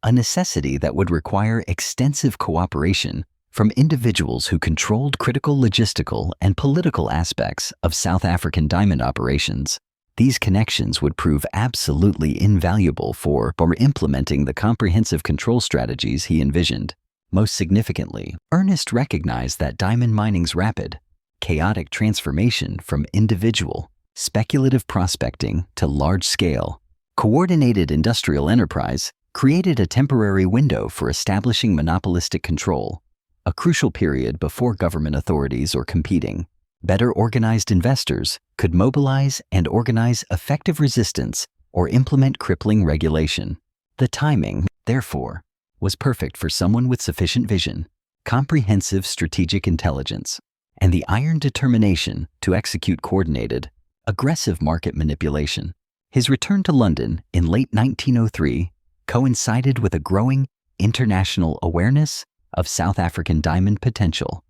a necessity that would require extensive cooperation from individuals who controlled critical logistical and political aspects of South African diamond operations. These connections would prove absolutely invaluable for implementing the comprehensive control strategies he envisioned. Most significantly, Ernest recognized that diamond mining's rapid, chaotic transformation from individual, speculative prospecting to large-scale, coordinated industrial enterprise created a temporary window for establishing monopolistic control, a crucial period before government authorities or competing, better organized investors could mobilize and organize effective resistance or implement crippling regulation. The timing, therefore, was perfect for someone with sufficient vision, comprehensive strategic intelligence, and the iron determination to execute coordinated, aggressive market manipulation. His return to London in late 1903 coincided with a growing international awareness of South African diamond potential,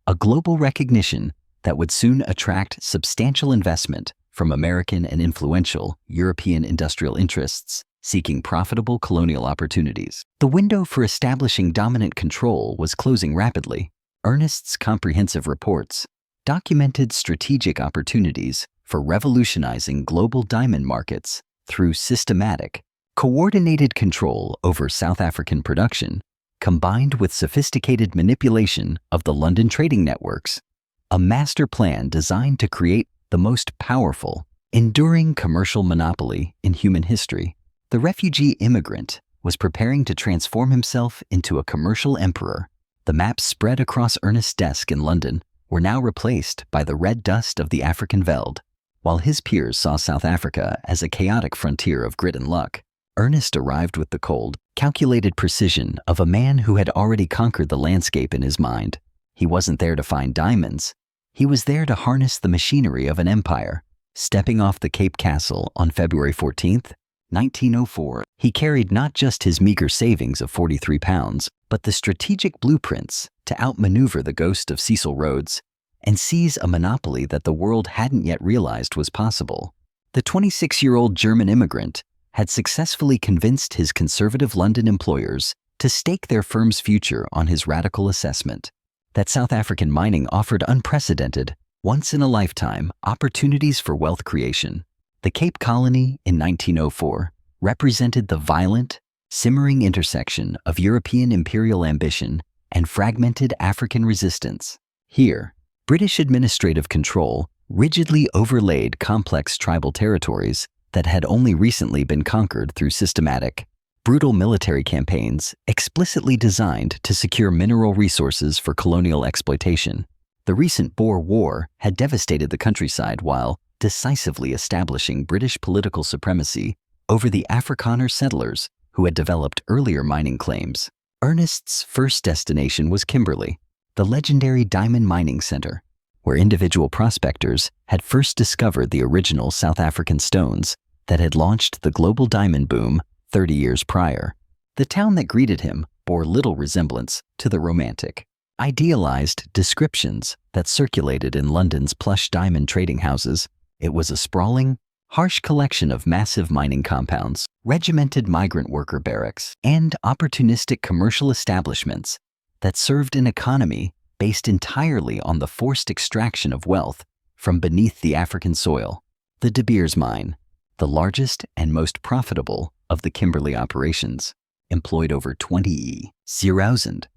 a global recognition that would soon attract substantial investment from American and influential European industrial interests seeking profitable colonial opportunities. The window for establishing dominant control was closing rapidly. Ernest's comprehensive reports documented strategic opportunities for revolutionizing global diamond markets through systematic, coordinated control over South African production, combined with sophisticated manipulation of the London trading networks, a master plan designed to create the most powerful, enduring commercial monopoly in human history. The refugee immigrant was preparing to transform himself into a commercial emperor. The maps spread across Ernest's desk in London were now replaced by the red dust of the African veld. While his peers saw South Africa as a chaotic frontier of grit and luck, Ernest arrived with the cold, calculated precision of a man who had already conquered the landscape in his mind. He wasn't there to find diamonds. He was there to harness the machinery of an empire. Stepping off the Cape Castle on February 14th, 1904, he carried not just his meager savings of 43 pounds, but the strategic blueprints to outmaneuver the ghost of Cecil Rhodes and seize a monopoly that the world hadn't yet realized was possible. The 26-year-old German immigrant had successfully convinced his conservative London employers to stake their firm's future on his radical assessment that South African mining offered unprecedented, once-in-a-lifetime opportunities for wealth creation. The Cape Colony in 1904 represented the violent, simmering intersection of European imperial ambition and fragmented African resistance. Here, British administrative control rigidly overlaid complex tribal territories that had only recently been conquered through systematic, brutal military campaigns explicitly designed to secure mineral resources for colonial exploitation. The recent Boer War had devastated the countryside while decisively establishing British political supremacy over the Afrikaner settlers who had developed earlier mining claims. Ernest's first destination was Kimberley, the legendary diamond mining center, where individual prospectors had first discovered the original South African stones that had launched the global diamond boom 30 years prior. The town that greeted him bore little resemblance to the romantic, idealized descriptions that circulated in London's plush diamond trading houses. It was a sprawling, harsh collection of massive mining compounds, regimented migrant worker barracks, and opportunistic commercial establishments that served an economy based entirely on the forced extraction of wealth from beneath the African soil. The De Beers mine, the largest and most profitable of the Kimberley operations, employed over 20,000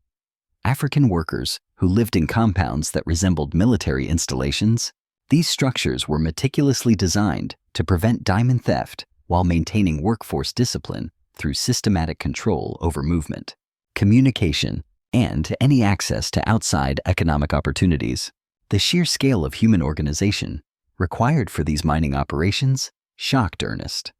African workers who lived in compounds that resembled military installations. These structures were meticulously designed to prevent diamond theft while maintaining workforce discipline through systematic control over movement, communication, and any access to outside economic opportunities. The sheer scale of human organization required for these mining operations shocked Ernest,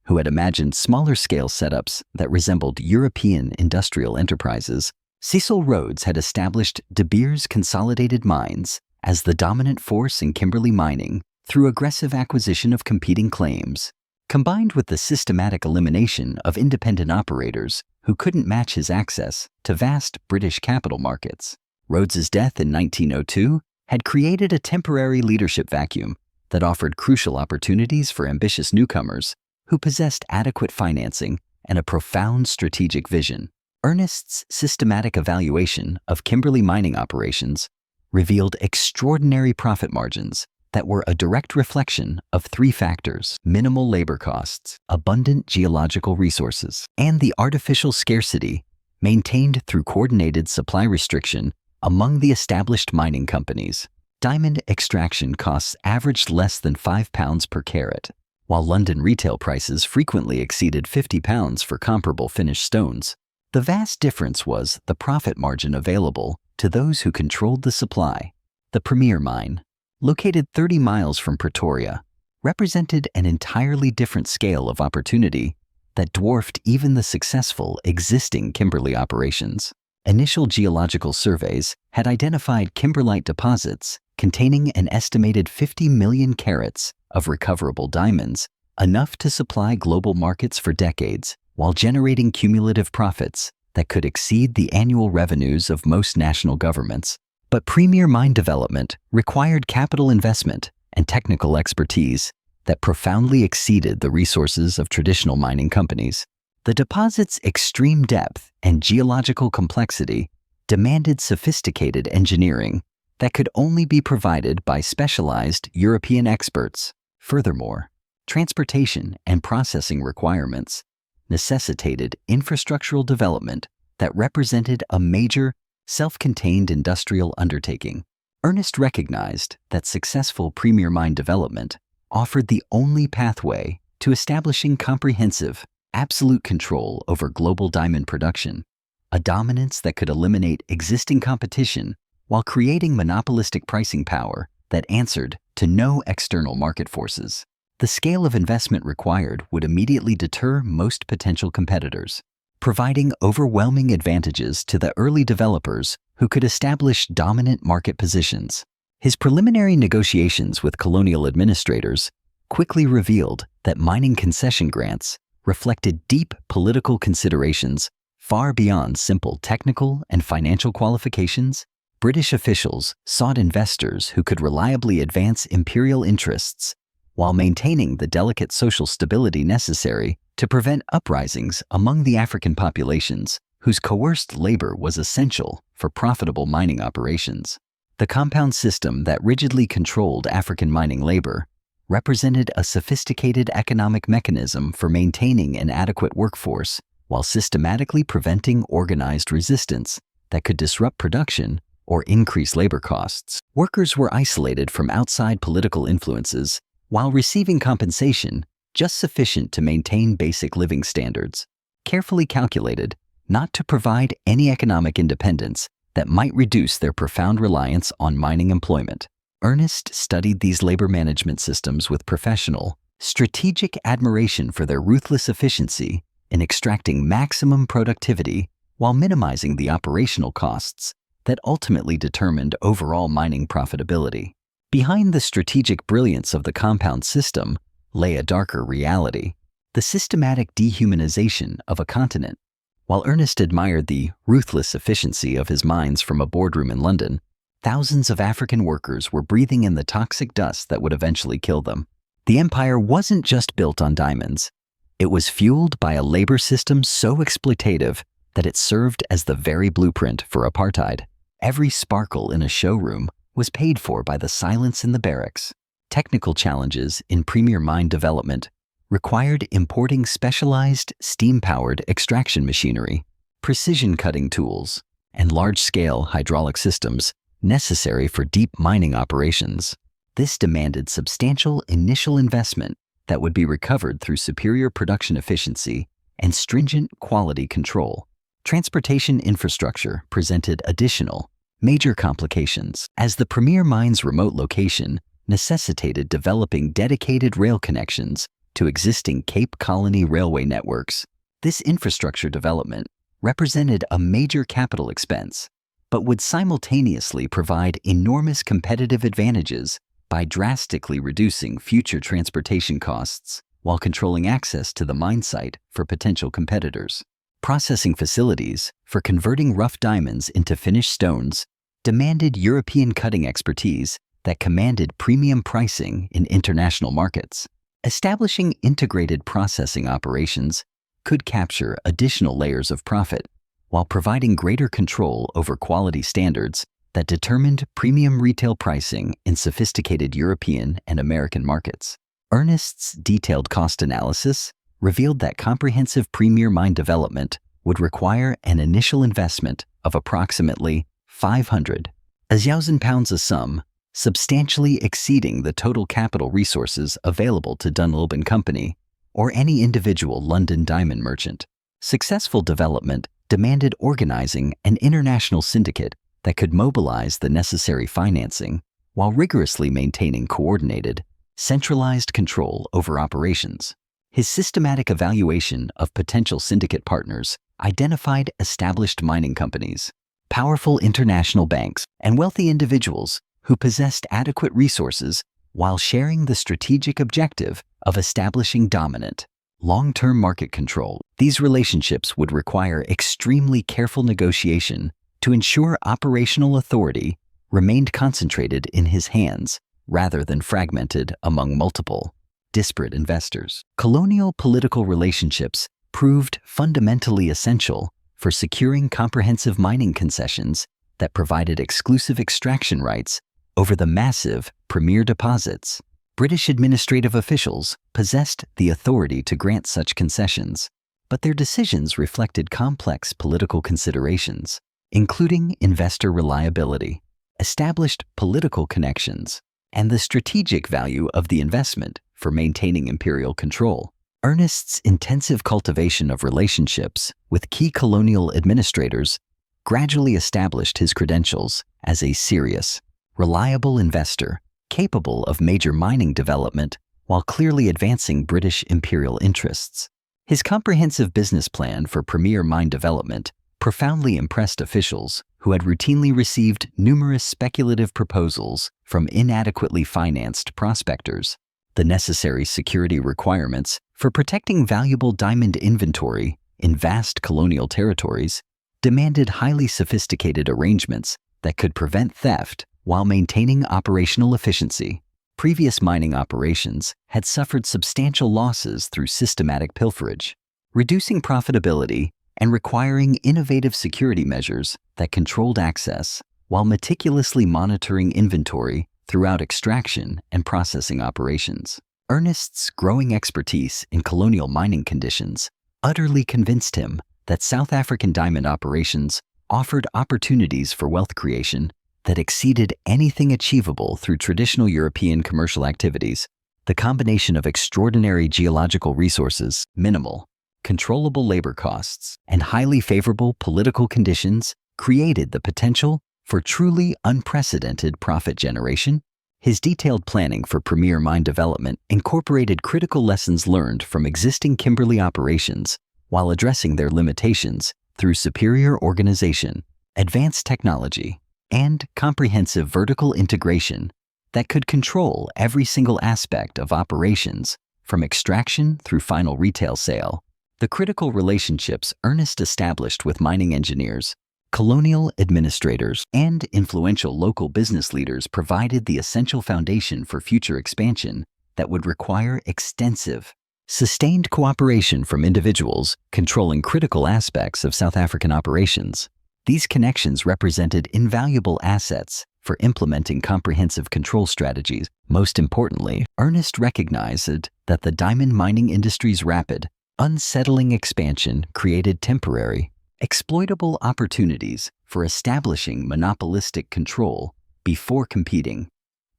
who had imagined smaller-scale setups that resembled European industrial enterprises. Cecil Rhodes had established De Beers Consolidated Mines as the dominant force in Kimberley mining through aggressive acquisition of competing claims, combined with the systematic elimination of independent operators who couldn't match his access to vast British capital markets. Rhodes's death in 1902 had created a temporary leadership vacuum that offered crucial opportunities for ambitious newcomers who possessed adequate financing and a profound strategic vision. Ernest's systematic evaluation of Kimberley mining operations revealed extraordinary profit margins that were a direct reflection of three factors: minimal labor costs, abundant geological resources, and the artificial scarcity maintained through coordinated supply restriction among the established mining companies. Diamond extraction costs averaged less than £5 per carat, while London retail prices frequently exceeded £50 for comparable finished stones. The vast difference was the profit margin available to those who controlled the supply. The Premier Mine, located 30 miles from Pretoria, represented an entirely different scale of opportunity that dwarfed even the successful existing Kimberley operations. Initial geological surveys had identified kimberlite deposits containing an estimated 50 million carats of recoverable diamonds, enough to supply global markets for decades, while generating cumulative profits that could exceed the annual revenues of most national governments. But premier mine development required capital investment and technical expertise that profoundly exceeded the resources of traditional mining companies. The deposit's extreme depth and geological complexity demanded sophisticated engineering that could only be provided by specialized European experts. Furthermore, transportation and processing requirements necessitated infrastructural development that represented a major, self-contained industrial undertaking. Ernest recognized that successful premier mine development offered the only pathway to establishing comprehensive, absolute control over global diamond production, a dominance that could eliminate existing competition while creating monopolistic pricing power that answered to no external market forces. The scale of investment required would immediately deter most potential competitors, providing overwhelming advantages to the early developers who could establish dominant market positions. His preliminary negotiations with colonial administrators quickly revealed that mining concession grants reflected deep political considerations far beyond simple technical and financial qualifications. British officials sought investors who could reliably advance imperial interests while maintaining the delicate social stability necessary to prevent uprisings among the African populations whose coerced labor was essential for profitable mining operations. The compound system that rigidly controlled African mining labor represented a sophisticated economic mechanism for maintaining an adequate workforce while systematically preventing organized resistance that could disrupt production or increase labor costs. Workers were isolated from outside political influences while receiving compensation just sufficient to maintain basic living standards, carefully calculated not to provide any economic independence that might reduce their profound reliance on mining employment. Ernest studied these labor management systems with professional, strategic admiration for their ruthless efficiency in extracting maximum productivity while minimizing the operational costs that ultimately determined overall mining profitability. Behind the strategic brilliance of the compound system lay a darker reality: the systematic dehumanization of a continent. While Ernest admired the ruthless efficiency of his mines from a boardroom in London, thousands of African workers were breathing in the toxic dust that would eventually kill them. The empire wasn't just built on diamonds. It was fueled by a labor system so exploitative that it served as the very blueprint for apartheid. Every sparkle in a showroom was paid for by the silence in the barracks. Technical challenges in premier mine development required importing specialized steam-powered extraction machinery, precision cutting tools, and large-scale hydraulic systems necessary for deep mining operations. This demanded substantial initial investment that would be recovered through superior production efficiency and stringent quality control. Transportation infrastructure presented additional, major complications, as the premier mine's remote location necessitated developing dedicated rail connections to existing Cape Colony railway networks. This infrastructure development represented a major capital expense, but would simultaneously provide enormous competitive advantages by drastically reducing future transportation costs while controlling access to the mine site for potential competitors. Processing facilities for converting rough diamonds into finished stones demanded European cutting expertise that commanded premium pricing in international markets. Establishing integrated processing operations could capture additional layers of profit while providing greater control over quality standards that determined premium retail pricing in sophisticated European and American markets. Ernest's detailed cost analysis revealed that comprehensive premier mine development would require an initial investment of approximately 500,000 pounds, a sum substantially exceeding the total capital resources available to Dunlop and Company or any individual London diamond merchant. Successful development demanded organizing an international syndicate that could mobilize the necessary financing while rigorously maintaining coordinated, centralized control over operations. His systematic evaluation of potential syndicate partners identified established mining companies, powerful international banks, and wealthy individuals who possessed adequate resources while sharing the strategic objective of establishing dominant, long-term market control. These relationships would require extremely careful negotiation to ensure operational authority remained concentrated in his hands rather than fragmented among multiple, disparate investors. Colonial political relationships proved fundamentally essential for securing comprehensive mining concessions that provided exclusive extraction rights over the massive premier deposits. British administrative officials possessed the authority to grant such concessions, but their decisions reflected complex political considerations, including investor reliability, established political connections, and the strategic value of the investment for maintaining imperial control. Ernest's intensive cultivation of relationships with key colonial administrators gradually established his credentials as a serious, reliable investor capable of major mining development while clearly advancing British imperial interests. His comprehensive business plan for premier mine development profoundly impressed officials who had routinely received numerous speculative proposals from inadequately financed prospectors. The necessary security requirements for protecting valuable diamond inventory in vast colonial territories demanded highly sophisticated arrangements that could prevent theft while maintaining operational efficiency. Previous mining operations had suffered substantial losses through systematic pilferage, reducing profitability and requiring innovative security measures that controlled access while meticulously monitoring inventory throughout extraction and processing operations. Ernest's growing expertise in colonial mining conditions utterly convinced him that South African diamond operations offered opportunities for wealth creation that exceeded anything achievable through traditional European commercial activities. The combination of extraordinary geological resources, minimal, controllable labor costs, and highly favorable political conditions created the potential for truly unprecedented profit generation. His detailed planning for premier mine development incorporated critical lessons learned from existing Kimberley operations while addressing their limitations through superior organization, advanced technology, and comprehensive vertical integration that could control every single aspect of operations from extraction through final retail sale. The critical relationships Ernest established with mining engineers, colonial administrators, and influential local business leaders provided the essential foundation for future expansion that would require extensive, sustained cooperation from individuals controlling critical aspects of South African operations. These connections represented invaluable assets for implementing comprehensive control strategies. Most importantly, Ernest recognized that the diamond mining industry's rapid, unsettling expansion created temporary, exploitable opportunities for establishing monopolistic control before competing.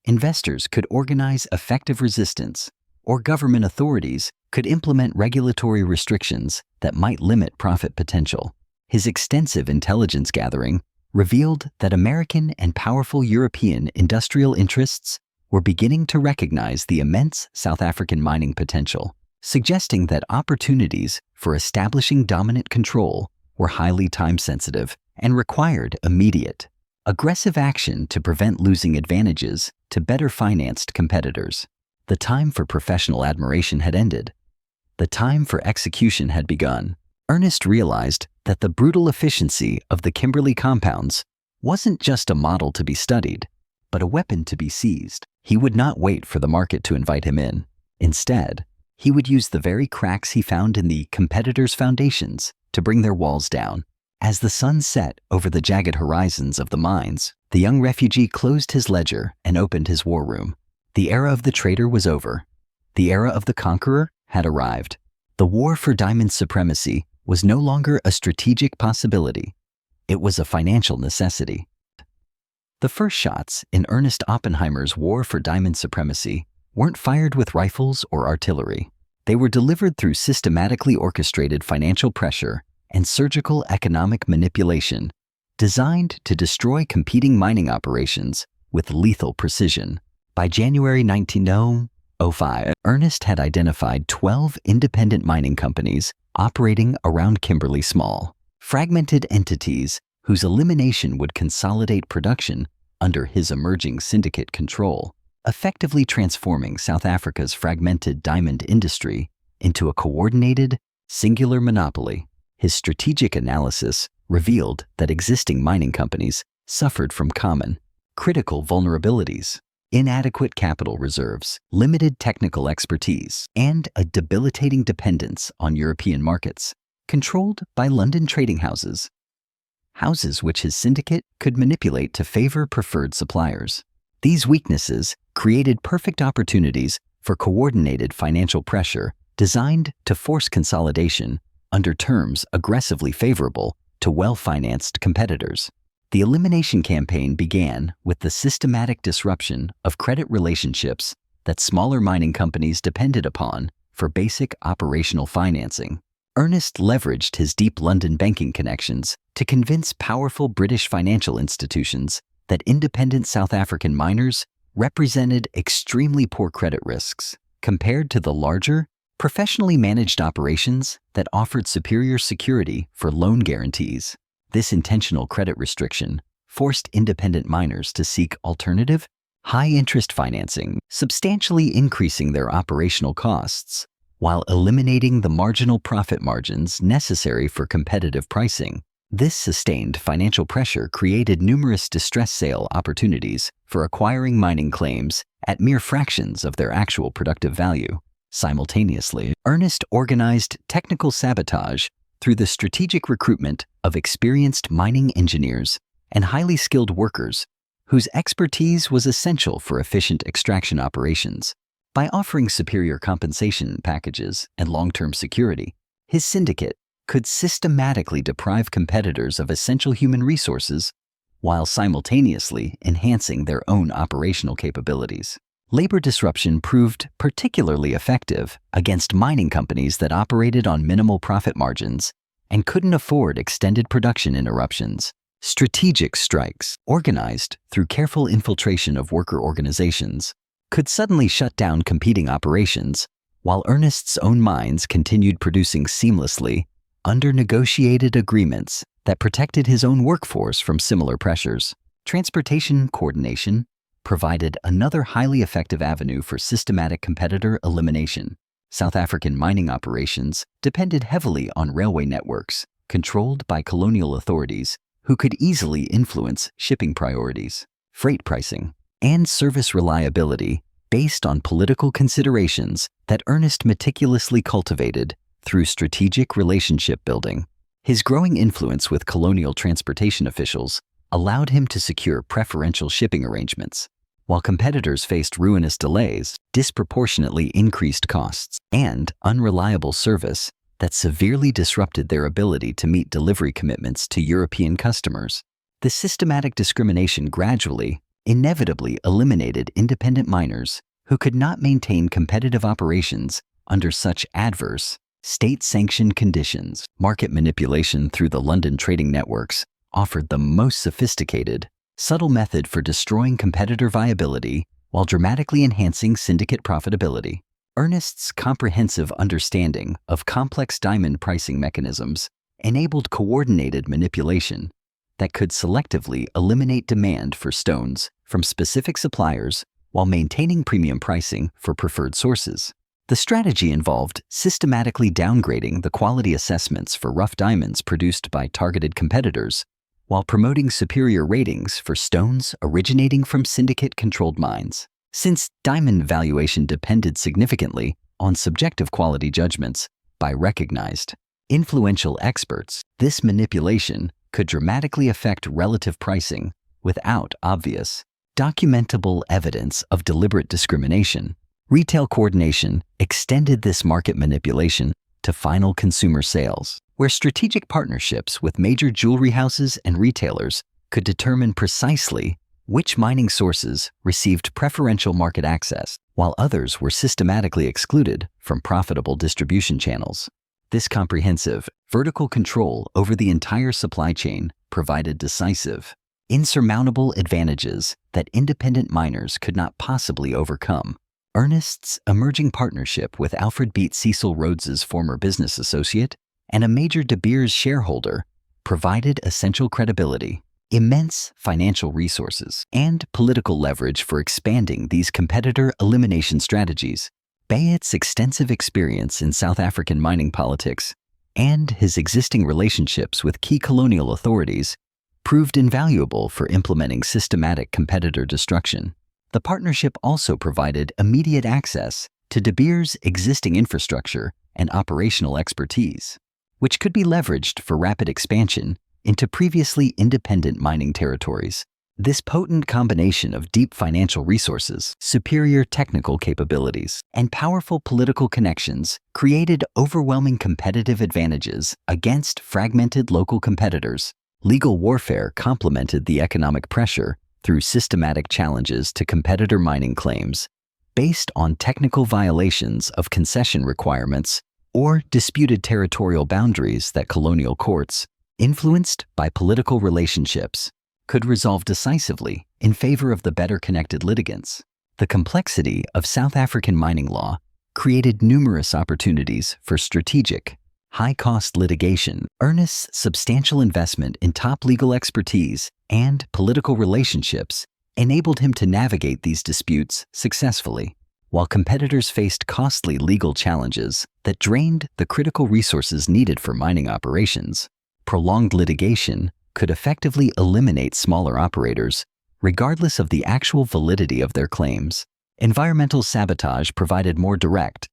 Investors could organize effective resistance, or government authorities could implement regulatory restrictions that might limit profit potential. His extensive intelligence gathering revealed that American and powerful European industrial interests were beginning to recognize the immense South African mining potential, suggesting that opportunities for establishing dominant control were highly time-sensitive and required immediate, aggressive action to prevent losing advantages to better-financed competitors. The time for professional admiration had ended. The time for execution had begun. Ernest realized that the brutal efficiency of the Kimberley compounds wasn't just a model to be studied, but a weapon to be seized. He would not wait for the market to invite him in. Instead, he would use the very cracks he found in the competitors' foundations to bring their walls down. As the sun set over the jagged horizons of the mines, the young refugee closed his ledger and opened his war room. The era of the trader was over. The era of the conqueror had arrived. The war for diamond supremacy was no longer a strategic possibility. It was a financial necessity. The first shots in Ernest Oppenheimer's war for diamond supremacy weren't fired with rifles or artillery. They were delivered through systematically orchestrated financial pressure and surgical economic manipulation, designed to destroy competing mining operations with lethal precision. By January 1905, Ernest had identified 12 independent mining companies operating around Kimberley, small, fragmented entities whose elimination would consolidate production under his emerging syndicate control, effectively transforming South Africa's fragmented diamond industry into a coordinated, singular monopoly. His strategic analysis revealed that existing mining companies suffered from common, critical vulnerabilities: inadequate capital reserves, limited technical expertise, and a debilitating dependence on European markets, controlled by London trading houses which his syndicate could manipulate to favor preferred suppliers. These weaknesses created perfect opportunities for coordinated financial pressure designed to force consolidation under terms aggressively favorable to well-financed competitors. The elimination campaign began with the systematic disruption of credit relationships that smaller mining companies depended upon for basic operational financing. Ernest leveraged his deep London banking connections to convince powerful British financial institutions that independent South African miners represented extremely poor credit risks compared to the larger, professionally managed operations that offered superior security for loan guarantees. This intentional credit restriction forced independent miners to seek alternative, high-interest financing, substantially increasing their operational costs while eliminating the marginal profit margins necessary for competitive pricing. This sustained financial pressure created numerous distress sale opportunities for acquiring mining claims at mere fractions of their actual productive value. Simultaneously, Ernest organized technical sabotage through the strategic recruitment of experienced mining engineers and highly skilled workers whose expertise was essential for efficient extraction operations. By offering superior compensation packages and long-term security, his syndicate could systematically deprive competitors of essential human resources while simultaneously enhancing their own operational capabilities. Labor disruption proved particularly effective against mining companies that operated on minimal profit margins and couldn't afford extended production interruptions. Strategic strikes, organized through careful infiltration of worker organizations, could suddenly shut down competing operations, while Ernest's own mines continued producing seamlessly under negotiated agreements that protected his own workforce from similar pressures. Transportation coordination provided another highly effective avenue for systematic competitor elimination. South African mining operations depended heavily on railway networks controlled by colonial authorities who could easily influence shipping priorities, freight pricing, and service reliability based on political considerations that Ernest meticulously cultivated through strategic relationship building. His growing influence with colonial transportation officials allowed him to secure preferential shipping arrangements, while competitors faced ruinous delays, disproportionately increased costs, and unreliable service that severely disrupted their ability to meet delivery commitments to European customers. The systematic discrimination gradually, inevitably eliminated independent miners who could not maintain competitive operations under such adverse, state-sanctioned conditions. Market manipulation through the London trading networks offered the most sophisticated, subtle method for destroying competitor viability while dramatically enhancing syndicate profitability. Ernest's comprehensive understanding of complex diamond pricing mechanisms enabled coordinated manipulation that could selectively eliminate demand for stones from specific suppliers while maintaining premium pricing for preferred sources. The strategy involved systematically downgrading the quality assessments for rough diamonds produced by targeted competitors, while promoting superior ratings for stones originating from syndicate-controlled mines. Since diamond valuation depended significantly on subjective quality judgments by recognized, influential experts, this manipulation could dramatically affect relative pricing without obvious, documentable evidence of deliberate discrimination. Retail coordination extended this market manipulation to final consumer sales, where strategic partnerships with major jewelry houses and retailers could determine precisely which mining sources received preferential market access, while others were systematically excluded from profitable distribution channels. This comprehensive, vertical control over the entire supply chain provided decisive, insurmountable advantages that independent miners could not possibly overcome. Ernest's emerging partnership with Alfred Beat Cecil Rhodes's former business associate and a major De Beers shareholder provided essential credibility, immense financial resources, and political leverage for expanding these competitor elimination strategies. Bayet's extensive experience in South African mining politics and his existing relationships with key colonial authorities proved invaluable for implementing systematic competitor destruction. The partnership also provided immediate access to De Beers' existing infrastructure and operational expertise, which could be leveraged for rapid expansion into previously independent mining territories. This potent combination of deep financial resources, superior technical capabilities, and powerful political connections created overwhelming competitive advantages against fragmented local competitors. Legal warfare complemented the economic pressure through systematic challenges to competitor mining claims based on technical violations of concession requirements or disputed territorial boundaries that colonial courts, influenced by political relationships, could resolve decisively in favor of the better-connected litigants. The complexity of South African mining law created numerous opportunities for strategic, high-cost litigation. Ernest's substantial investment in top legal expertise and political relationships enabled him to navigate these disputes successfully, while competitors faced costly legal challenges that drained the critical resources needed for mining operations. Prolonged litigation could effectively eliminate smaller operators, regardless of the actual validity of their claims. Environmental sabotage provided more direct,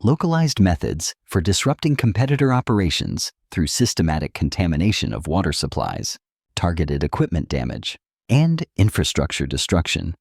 localized methods for disrupting competitor operations through systematic contamination of water supplies, targeted equipment damage, and infrastructure destruction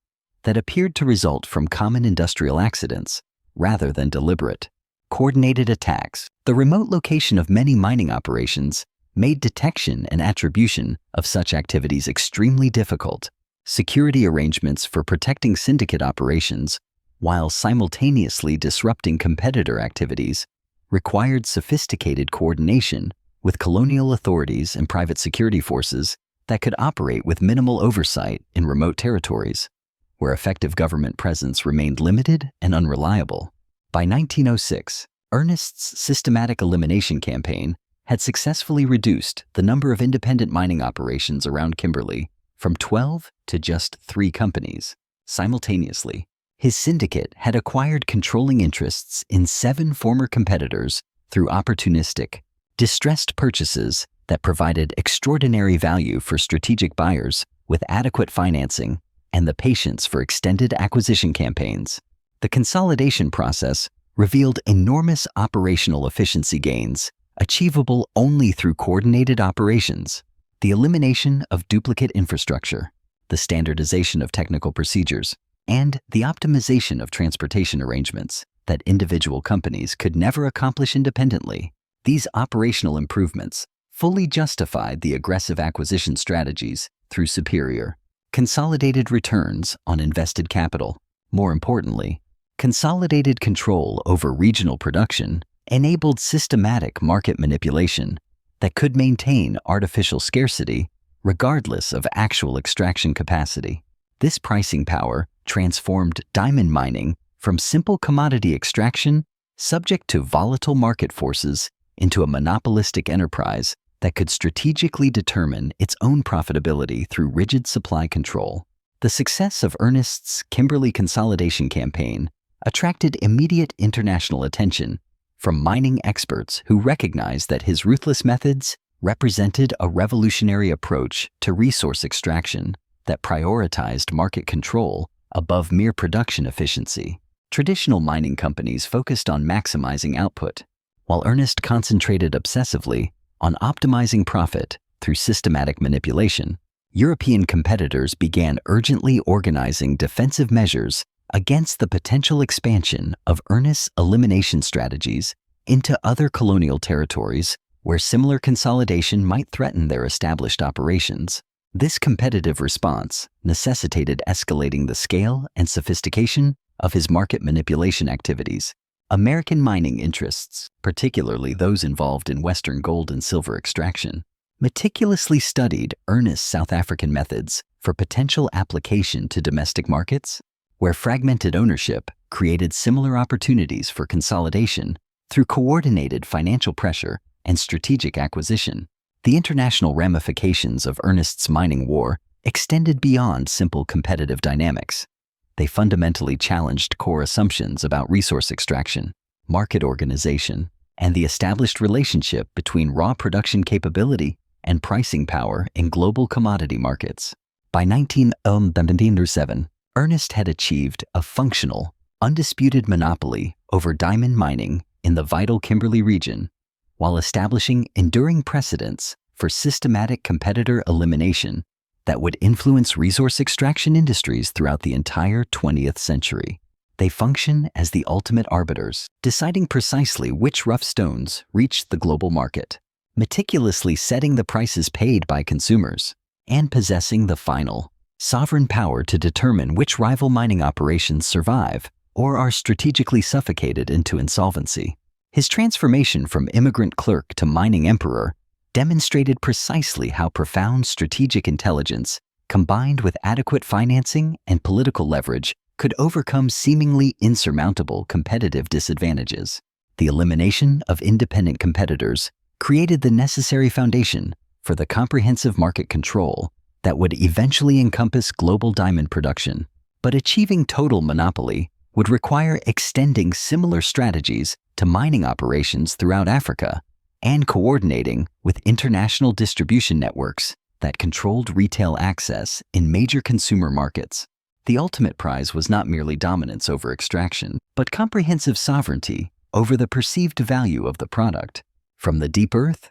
that appeared to result from common industrial accidents rather than deliberate, coordinated attacks. The remote location of many mining operations made detection and attribution of such activities extremely difficult. Security arrangements for protecting syndicate operations while simultaneously disrupting competitor activities required sophisticated coordination with colonial authorities and private security forces that could operate with minimal oversight in remote territories, where effective government presence remained limited and unreliable. By 1906, Ernest's systematic elimination campaign had successfully reduced the number of independent mining operations around Kimberley from 12 to just 3 companies. Simultaneously, his syndicate had acquired controlling interests in 7 former competitors through opportunistic, distressed purchases that provided extraordinary value for strategic buyers with adequate financing and the patience for extended acquisition campaigns. The consolidation process revealed enormous operational efficiency gains achievable only through coordinated operations. the elimination of duplicate infrastructure, the standardization of technical procedures, and the optimization of transportation arrangements that individual companies could never accomplish independently. These operational improvements fully justified the aggressive acquisition strategies through superior, consolidated returns on invested capital. More importantly, consolidated control over regional production enabled systematic market manipulation that could maintain artificial scarcity regardless of actual extraction capacity. This pricing power transformed diamond mining from simple commodity extraction subject to volatile market forces into a monopolistic enterprise that could strategically determine its own profitability through rigid supply control. The success of Ernest's Kimberley consolidation campaign attracted immediate international attention from mining experts who recognized that his ruthless methods represented a revolutionary approach to resource extraction that prioritized market control above mere production efficiency. Traditional mining companies focused on maximizing output, while Ernest concentrated obsessively on optimizing profit through systematic manipulation. European competitors began urgently organizing defensive measures against the potential expansion of Ernest's elimination strategies into other colonial territories where similar consolidation might threaten their established operations. This competitive response necessitated escalating the scale and sophistication of his market manipulation activities. American mining interests, particularly those involved in Western gold and silver extraction, meticulously studied Ernest's South African methods for potential application to domestic markets, where fragmented ownership created similar opportunities for consolidation through coordinated financial pressure and strategic acquisition. The international ramifications of Ernest's mining war extended beyond simple competitive dynamics. They fundamentally challenged core assumptions about resource extraction, market organization, and the established relationship between raw production capability and pricing power in global commodity markets. By 1907, Ernest had achieved a functional, undisputed monopoly over diamond mining in the vital Kimberley region, while establishing enduring precedents for systematic competitor elimination that would influence resource extraction industries throughout the entire 20th century. They function as the ultimate arbiters, deciding precisely which rough stones reach the global market, meticulously setting the prices paid by consumers, and possessing the final, sovereign power to determine which rival mining operations survive or are strategically suffocated into insolvency. His transformation from immigrant clerk to mining emperor demonstrated precisely how profound strategic intelligence, combined with adequate financing and political leverage, could overcome seemingly insurmountable competitive disadvantages. The elimination of independent competitors created the necessary foundation for the comprehensive market control that would eventually encompass global diamond production. But achieving total monopoly would require extending similar strategies to mining operations throughout Africa and coordinating with international distribution networks that controlled retail access in major consumer markets. The ultimate prize was not merely dominance over extraction, but comprehensive sovereignty over the perceived value of the product, from the deep earth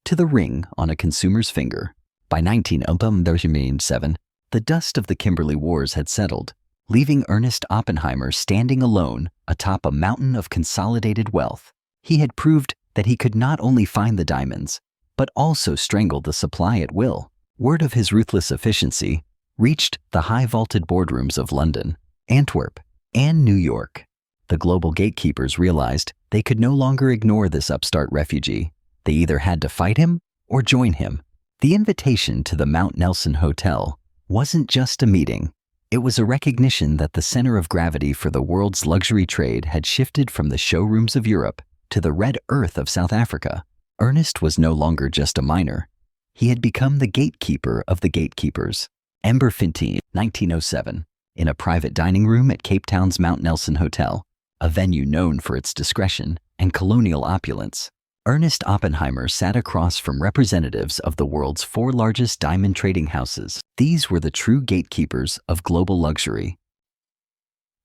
to the ring on a consumer's finger. By 1907, the dust of the Kimberley Wars had settled, leaving Ernest Oppenheimer standing alone atop a mountain of consolidated wealth. He had proved that he could not only find the diamonds, but also strangle the supply at will. Word of his ruthless efficiency reached the high-vaulted boardrooms of London, Antwerp, and New York. The global gatekeepers realized they could no longer ignore this upstart refugee. They either had to fight him or join him. The invitation to the Mount Nelson Hotel wasn't just a meeting. It was a recognition that the center of gravity for the world's luxury trade had shifted from the showrooms of Europe to the red earth of South Africa. Ernest was no longer just a miner. He had become the gatekeeper of the gatekeepers. Ember 15, 1907, in a private dining room at Cape Town's Mount Nelson Hotel, a venue known for its discretion and colonial opulence, Ernest Oppenheimer sat across from representatives of the world's 4 largest diamond trading houses. These were the true gatekeepers of global luxury.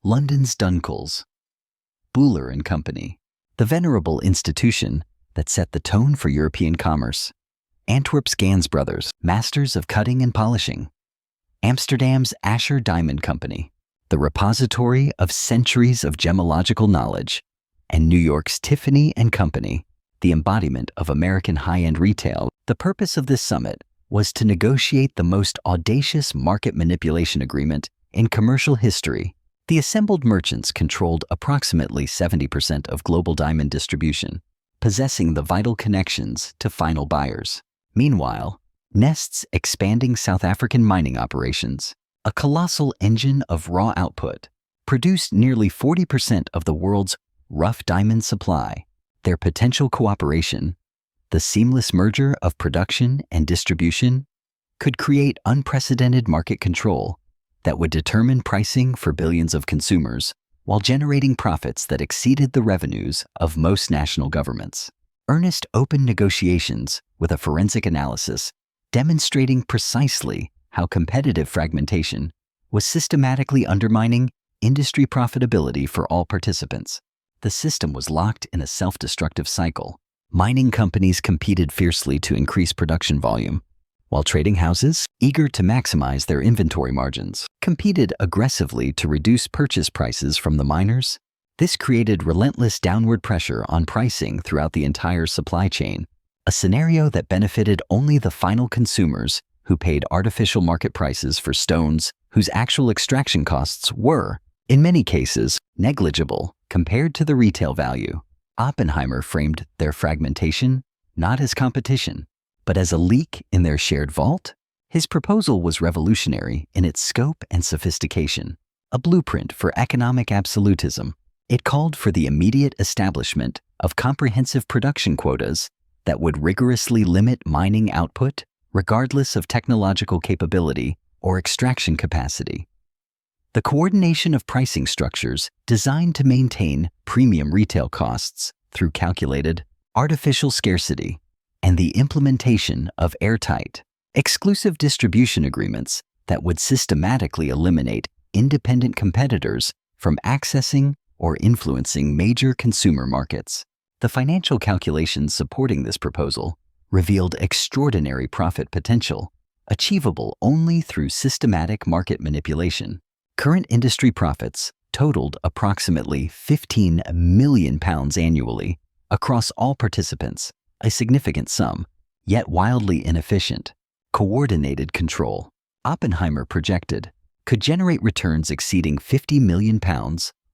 London's Dunkels, Buller and Company, the venerable institution that set the tone for European commerce, Antwerp's Gans brothers, masters of cutting and polishing. Amsterdam's Asher Diamond Company, the repository of centuries of gemological knowledge. And New York's Tiffany & Company, the embodiment of American high-end retail. The purpose of this summit was to negotiate the most audacious market manipulation agreement in commercial history. The assembled merchants controlled approximately 70% of global diamond distribution, possessing the vital connections to final buyers. Meanwhile, Nest's expanding South African mining operations, a colossal engine of raw output, produced nearly 40% of the world's rough diamond supply. Their potential cooperation, the seamless merger of production and distribution, could create unprecedented market control that would determine pricing for billions of consumers while generating profits that exceeded the revenues of most national governments. Earnest open negotiations with a forensic analysis demonstrating precisely how competitive fragmentation was systematically undermining industry profitability for all participants. The system was locked in a self-destructive cycle. Mining companies competed fiercely to increase production volume, while trading houses, eager to maximize their inventory margins, competed aggressively to reduce purchase prices from the miners. This created relentless downward pressure on pricing throughout the entire supply chain, a scenario that benefited only the final consumers who paid artificial market prices for stones whose actual extraction costs were, in many cases, negligible compared to the retail value. Oppenheimer framed their fragmentation not as competition, but as a leak in their shared vault. His proposal was revolutionary in its scope and sophistication, a blueprint for economic absolutism. It called for the immediate establishment of comprehensive production quotas that would rigorously limit mining output regardless of technological capability or extraction capacity. The coordination of pricing structures designed to maintain premium retail costs through calculated, artificial scarcity, and the implementation of airtight, exclusive distribution agreements that would systematically eliminate independent competitors from accessing or influencing major consumer markets. The financial calculations supporting this proposal revealed extraordinary profit potential, achievable only through systematic market manipulation. Current industry profits totaled approximately £15 million annually across all participants, a significant sum, yet wildly inefficient. Coordinated control, Oppenheimer projected, could generate returns exceeding £50 million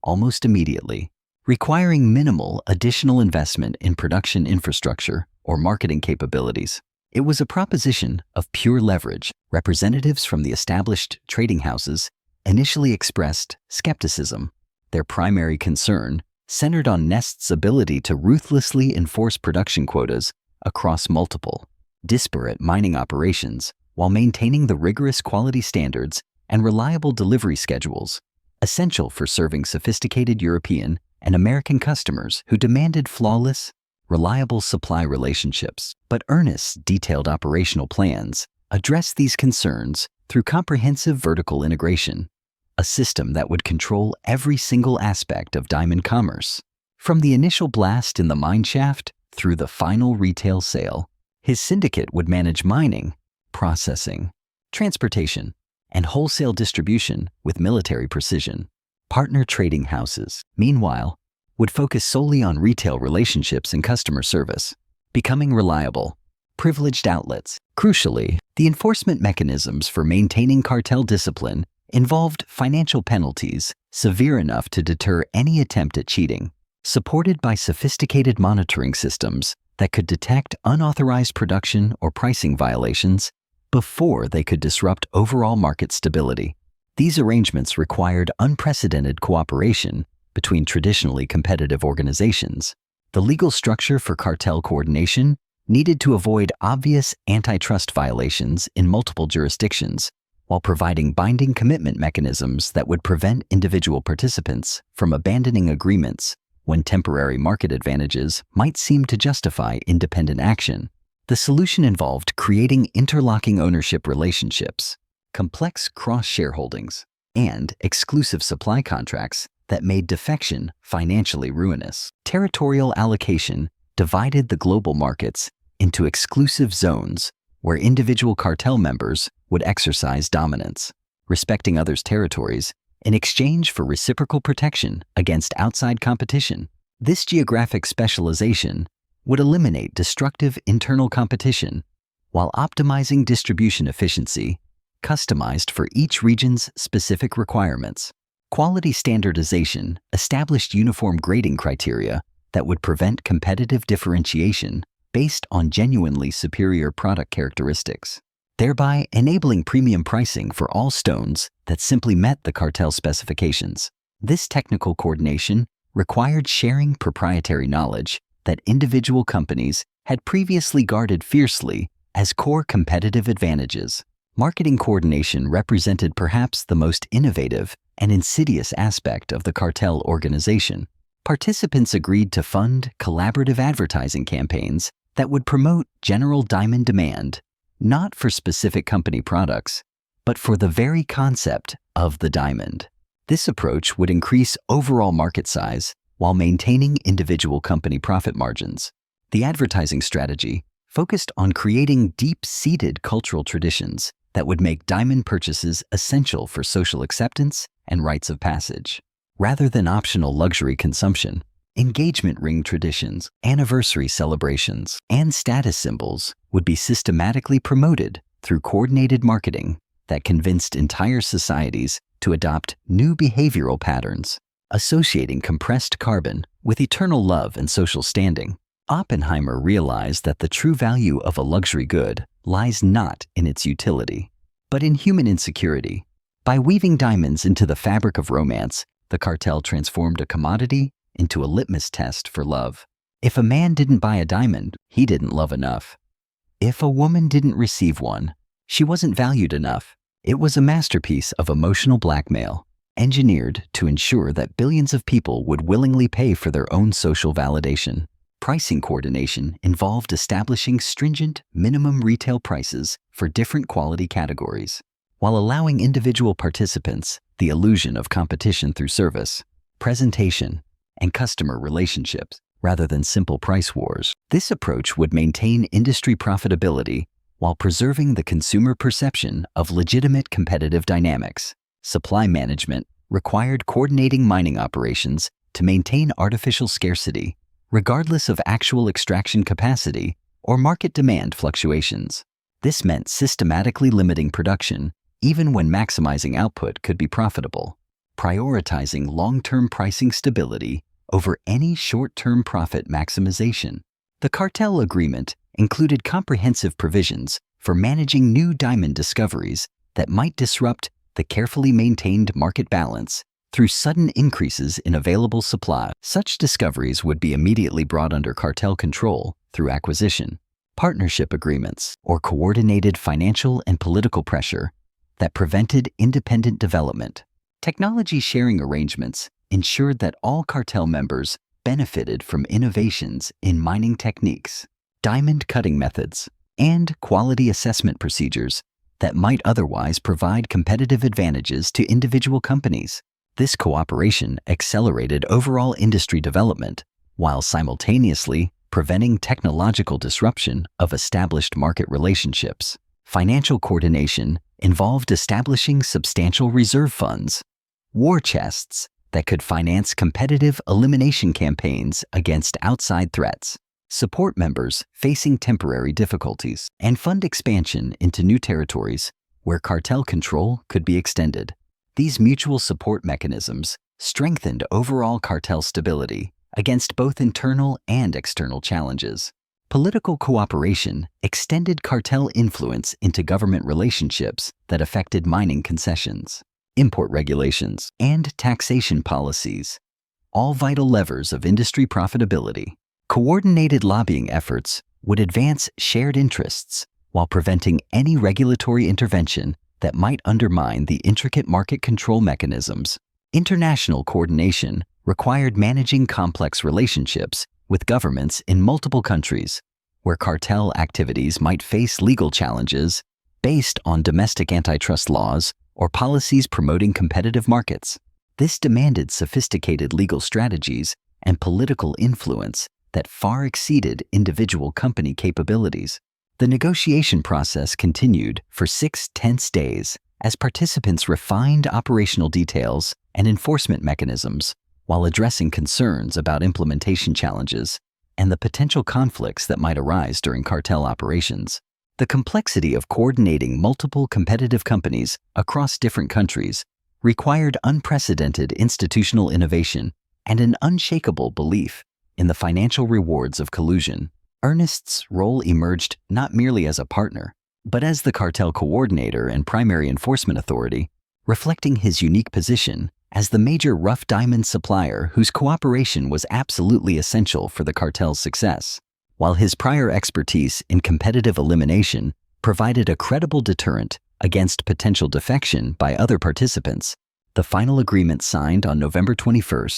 almost immediately, requiring minimal additional investment in production infrastructure or marketing capabilities. It was a proposition of pure leverage. Representatives from the established trading houses initially expressed skepticism. Their primary concern centered on Nest's ability to ruthlessly enforce production quotas across multiple, disparate mining operations while maintaining the rigorous quality standards and reliable delivery schedules essential for serving sophisticated European and American customers who demanded flawless, reliable supply relationships. But Ernest's detailed operational plans addressed these concerns through comprehensive vertical integration, a system that would control every single aspect of diamond commerce, from the initial blast in the mine shaft through the final retail sale. His syndicate would manage mining, processing, transportation, and wholesale distribution with military precision. Partner trading houses, meanwhile, would focus solely on retail relationships and customer service, becoming reliable, privileged outlets. Crucially, the enforcement mechanisms for maintaining cartel discipline involved financial penalties severe enough to deter any attempt at cheating, supported by sophisticated monitoring systems that could detect unauthorized production or pricing violations before they could disrupt overall market stability. These arrangements required unprecedented cooperation between traditionally competitive organizations. The legal structure for cartel coordination needed to avoid obvious antitrust violations in multiple jurisdictions, while providing binding commitment mechanisms that would prevent individual participants from abandoning agreements when temporary market advantages might seem to justify independent action. The solution involved creating interlocking ownership relationships, complex cross-shareholdings, and exclusive supply contracts that made defection financially ruinous. Territorial allocation divided the global markets into exclusive zones where individual cartel members would exercise dominance, respecting others' territories in exchange for reciprocal protection against outside competition. This geographic specialization would eliminate destructive internal competition while optimizing distribution efficiency, customized for each region's specific requirements. Quality standardization established uniform grading criteria that would prevent competitive differentiation based on genuinely superior product characteristics, thereby enabling premium pricing for all stones that simply met the cartel specifications. This technical coordination required sharing proprietary knowledge that individual companies had previously guarded fiercely as core competitive advantages. Marketing coordination represented perhaps the most innovative and insidious aspect of the cartel organization. Participants agreed to fund collaborative advertising campaigns that would promote general diamond demand, not for specific company products, but for the very concept of the diamond. This approach would increase overall market size while maintaining individual company profit margins. The advertising strategy focused on creating deep-seated cultural traditions that would make diamond purchases essential for social acceptance and rites of passage. Rather than optional luxury consumption, engagement ring traditions, anniversary celebrations, and status symbols would be systematically promoted through coordinated marketing that convinced entire societies to adopt new behavioral patterns, associating compressed carbon with eternal love and social standing. Oppenheimer realized that the true value of a luxury good lies not in its utility, but in human insecurity. By weaving diamonds into the fabric of romance, the cartel transformed a commodity into a litmus test for love. If a man didn't buy a diamond, he didn't love enough. If a woman didn't receive one, she wasn't valued enough. It was a masterpiece of emotional blackmail, engineered to ensure that billions of people would willingly pay for their own social validation. Pricing coordination involved establishing stringent minimum retail prices for different quality categories, while allowing individual participants the illusion of competition through service, presentation, and customer relationships rather than simple price wars. This approach would maintain industry profitability while preserving the consumer perception of legitimate competitive dynamics. Supply management required coordinating mining operations to maintain artificial scarcity, regardless of actual extraction capacity or market demand fluctuations. This meant systematically limiting production even when maximizing output could be profitable, prioritizing long-term pricing stability over any short-term profit maximization. The cartel agreement included comprehensive provisions for managing new diamond discoveries that might disrupt the carefully maintained market balance through sudden increases in available supply. Such discoveries would be immediately brought under cartel control through acquisition, partnership agreements, or coordinated financial and political pressure that prevented independent development. Technology sharing arrangements ensured that all cartel members benefited from innovations in mining techniques, diamond cutting methods, and quality assessment procedures that might otherwise provide competitive advantages to individual companies. This cooperation accelerated overall industry development while simultaneously preventing technological disruption of established market relationships. Financial coordination involved establishing substantial reserve funds, war chests that could finance competitive elimination campaigns against outside threats, support members facing temporary difficulties, and fund expansion into new territories where cartel control could be extended. These mutual support mechanisms strengthened overall cartel stability against both internal and external challenges. Political cooperation extended cartel influence into government relationships that affected mining concessions, import regulations, and taxation policies, all vital levers of industry profitability. Coordinated lobbying efforts would advance shared interests while preventing any regulatory intervention that might undermine the intricate market control mechanisms. International coordination required managing complex relationships with governments in multiple countries, where cartel activities might face legal challenges based on domestic antitrust laws or policies promoting competitive markets. This demanded sophisticated legal strategies and political influence that far exceeded individual company capabilities. The negotiation process continued for 6 tense days as participants refined operational details and enforcement mechanisms while addressing concerns about implementation challenges and the potential conflicts that might arise during cartel operations. The complexity of coordinating multiple competitive companies across different countries required unprecedented institutional innovation and an unshakable belief in the financial rewards of collusion. Ernest's role emerged not merely as a partner, but as the cartel coordinator and primary enforcement authority, reflecting his unique position as the major rough diamond supplier whose cooperation was absolutely essential for the cartel's success. While his prior expertise in competitive elimination provided a credible deterrent against potential defection by other participants, the final agreement signed on November 21,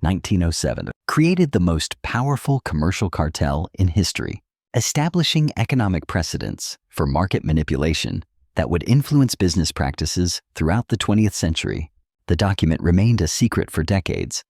1907, created the most powerful commercial cartel in history, establishing economic precedents for market manipulation that would influence business practices throughout the 20th century. The document remained a secret for decades,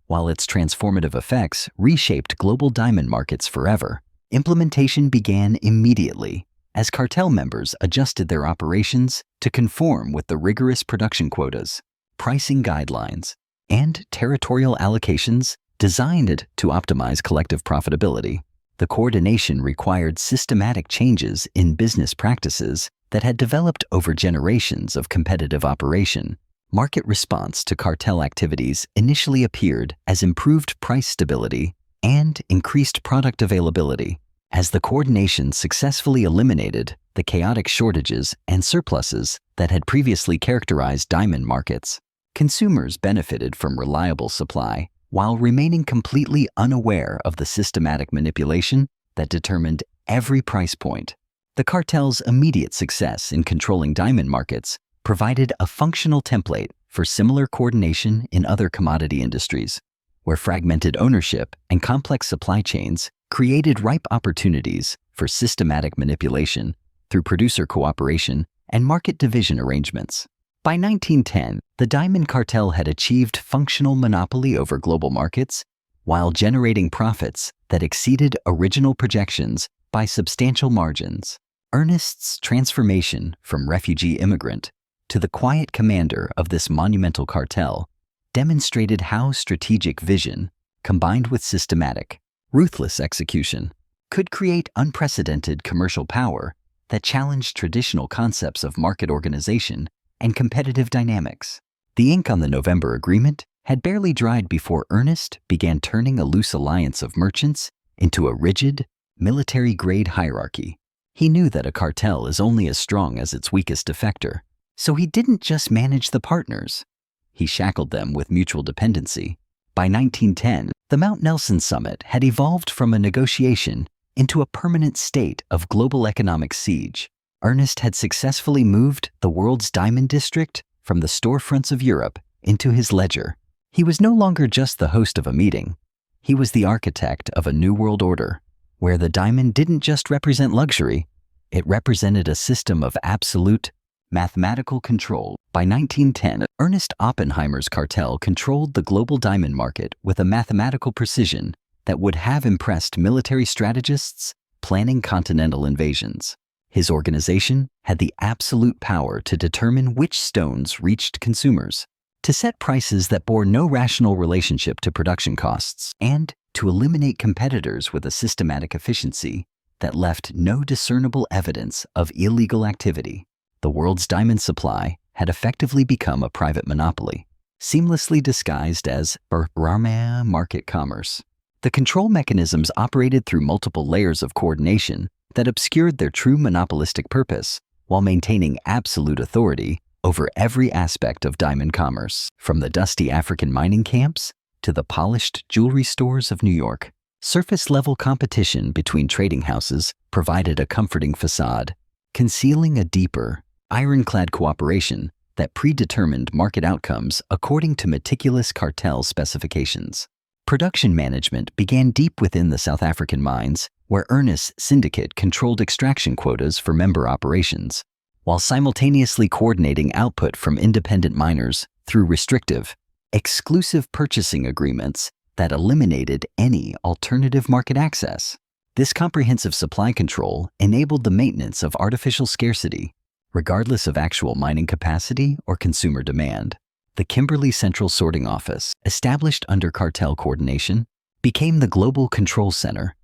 while its transformative effects reshaped global diamond markets forever. Implementation began immediately as cartel members adjusted their operations to conform with the rigorous production quotas, pricing guidelines, and territorial allocations designed to optimize collective profitability. The coordination required systematic changes in business practices that had developed over generations of competitive operation. Market response to cartel activities initially appeared as improved price stability and increased product availability. As the coordination successfully eliminated the chaotic shortages and surpluses that had previously characterized diamond markets, consumers benefited from reliable supply while remaining completely unaware of the systematic manipulation that determined every price point. The cartel's immediate success in controlling diamond markets provided a functional template for similar coordination in other commodity industries, where fragmented ownership and complex supply chains created ripe opportunities for systematic manipulation through producer cooperation and market division arrangements. By 1910, the diamond cartel had achieved functional monopoly over global markets while generating profits that exceeded original projections by substantial margins. Ernest's transformation from refugee immigrant to the quiet commander of this monumental cartel demonstrated how strategic vision, combined with systematic, ruthless execution, could create unprecedented commercial power that challenged traditional concepts of market organization and competitive dynamics. The ink on the November Agreement had barely dried before Ernest began turning a loose alliance of merchants into a rigid, military-grade hierarchy. He knew that a cartel is only as strong as its weakest defector, so he didn't just manage the partners. He shackled them with mutual dependency. By 1910, the Mount Nelson Summit had evolved from a negotiation into a permanent state of global economic siege. Ernest had successfully moved the world's diamond district from the storefronts of Europe into his ledger. He was no longer just the host of a meeting. He was the architect of a new world order, where the diamond didn't just represent luxury, it represented a system of absolute, mathematical control. By 1910, Ernest Oppenheimer's cartel controlled the global diamond market with a mathematical precision that would have impressed military strategists planning continental invasions. His organization had the absolute power to determine which stones reached consumers, to set prices that bore no rational relationship to production costs, and to eliminate competitors with a systematic efficiency that left no discernible evidence of illegal activity. The world's diamond supply had effectively become a private monopoly, seamlessly disguised as market commerce. The control mechanisms operated through multiple layers of coordination that obscured their true monopolistic purpose while maintaining absolute authority over every aspect of diamond commerce, from the dusty African mining camps to the polished jewelry stores of New York. Surface-level competition between trading houses provided a comforting facade, concealing a deeper, ironclad cooperation that predetermined market outcomes according to meticulous cartel specifications. Production management began deep within the South African mines, where Ernest's syndicate controlled extraction quotas for member operations, while simultaneously coordinating output from independent miners through restrictive, exclusive purchasing agreements that eliminated any alternative market access. This comprehensive supply control enabled the maintenance of artificial scarcity, regardless of actual mining capacity or consumer demand. The Kimberley Central Sorting Office, established under cartel coordination, became the global control center,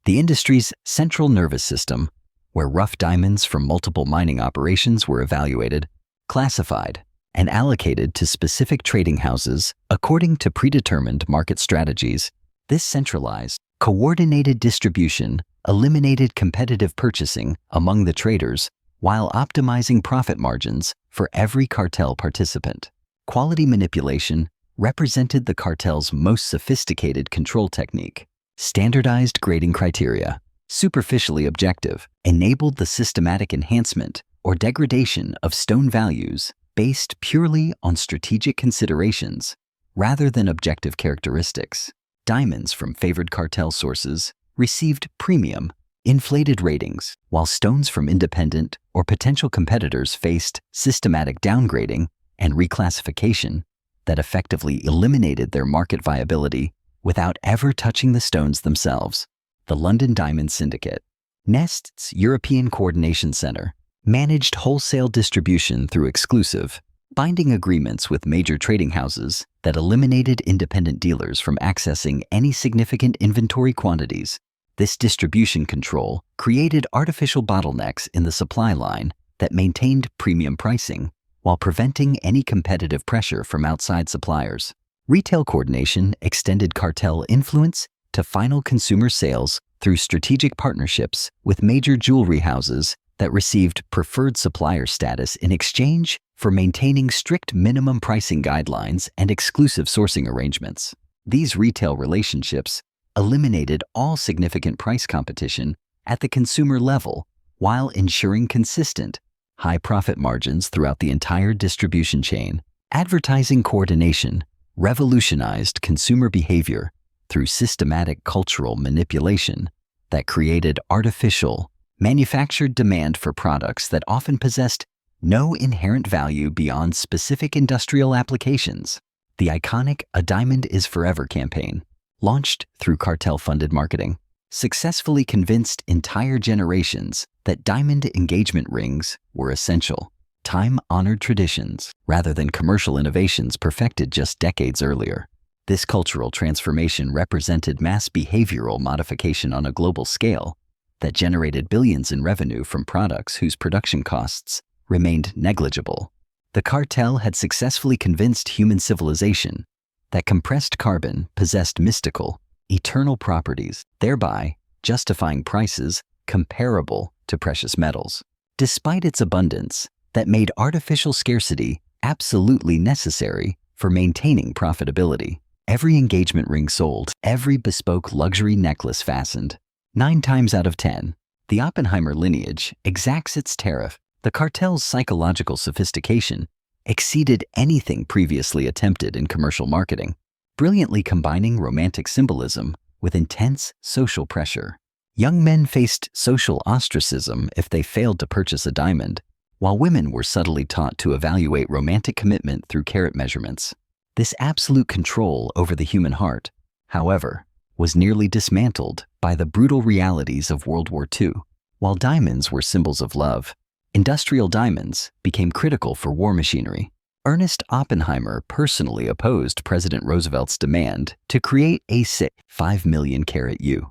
the industry's central nervous system, where rough diamonds from multiple mining operations were evaluated, classified, and allocated to specific trading houses according to predetermined market strategies. This centralized, coordinated distribution eliminated competitive purchasing among the traders while optimizing profit margins for every cartel participant. Quality manipulation represented the cartel's most sophisticated control technique. Standardized grading criteria, superficially objective, enabled the systematic enhancement or degradation of stone values based purely on strategic considerations rather than objective characteristics. Diamonds from favored cartel sources received premium, inflated ratings, while stones from independent or potential competitors faced systematic downgrading and reclassification that effectively eliminated their market viability without ever touching the stones themselves. The London Diamond Syndicate, Nest's European Coordination Center, managed wholesale distribution through exclusive, binding agreements with major trading houses that eliminated independent dealers from accessing any significant inventory quantities. This distribution control created artificial bottlenecks in the supply line that maintained premium pricing while preventing any competitive pressure from outside suppliers. Retail coordination extended cartel influence to final consumer sales through strategic partnerships with major jewelry houses that received preferred supplier status in exchange for maintaining strict minimum pricing guidelines and exclusive sourcing arrangements. These retail relationships eliminated all significant price competition at the consumer level while ensuring consistent, high profit margins throughout the entire distribution chain. Advertising coordination revolutionized consumer behavior through systematic cultural manipulation that created artificial, manufactured demand for products that often possessed no inherent value beyond specific industrial applications. The iconic "A Diamond is Forever" campaign, launched through cartel-funded marketing, successfully convinced entire generations that diamond engagement rings were essential, time-honored traditions rather than commercial innovations perfected just decades earlier. This cultural transformation represented mass behavioral modification on a global scale that generated billions in revenue from products whose production costs remained negligible. The cartel had successfully convinced human civilization that compressed carbon possessed mystical, eternal properties, thereby justifying prices comparable to precious metals. Despite its abundance, that made artificial scarcity absolutely necessary for maintaining profitability. Every engagement ring sold, every bespoke luxury necklace fastened. 9 times out of 10, the Oppenheimer lineage exacts its tariff. The cartel's psychological sophistication exceeded anything previously attempted in commercial marketing, brilliantly combining romantic symbolism with intense social pressure. Young men faced social ostracism if they failed to purchase a diamond, while women were subtly taught to evaluate romantic commitment through carat measurements. This absolute control over the human heart, however, was nearly dismantled by the brutal realities of World War II. While diamonds were symbols of love, industrial diamonds became critical for war machinery. Ernest Oppenheimer personally opposed President Roosevelt's demand to create a 5 million carat U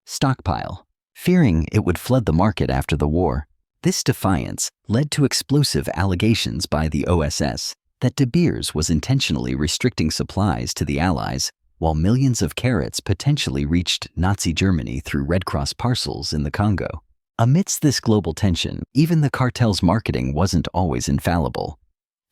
stockpile, fearing it would flood the market after the war. This defiance led to explosive allegations by the OSS that De Beers was intentionally restricting supplies to the Allies, while millions of carats potentially reached Nazi Germany through Red Cross parcels in the Congo. Amidst this global tension, even the cartel's marketing wasn't always infallible.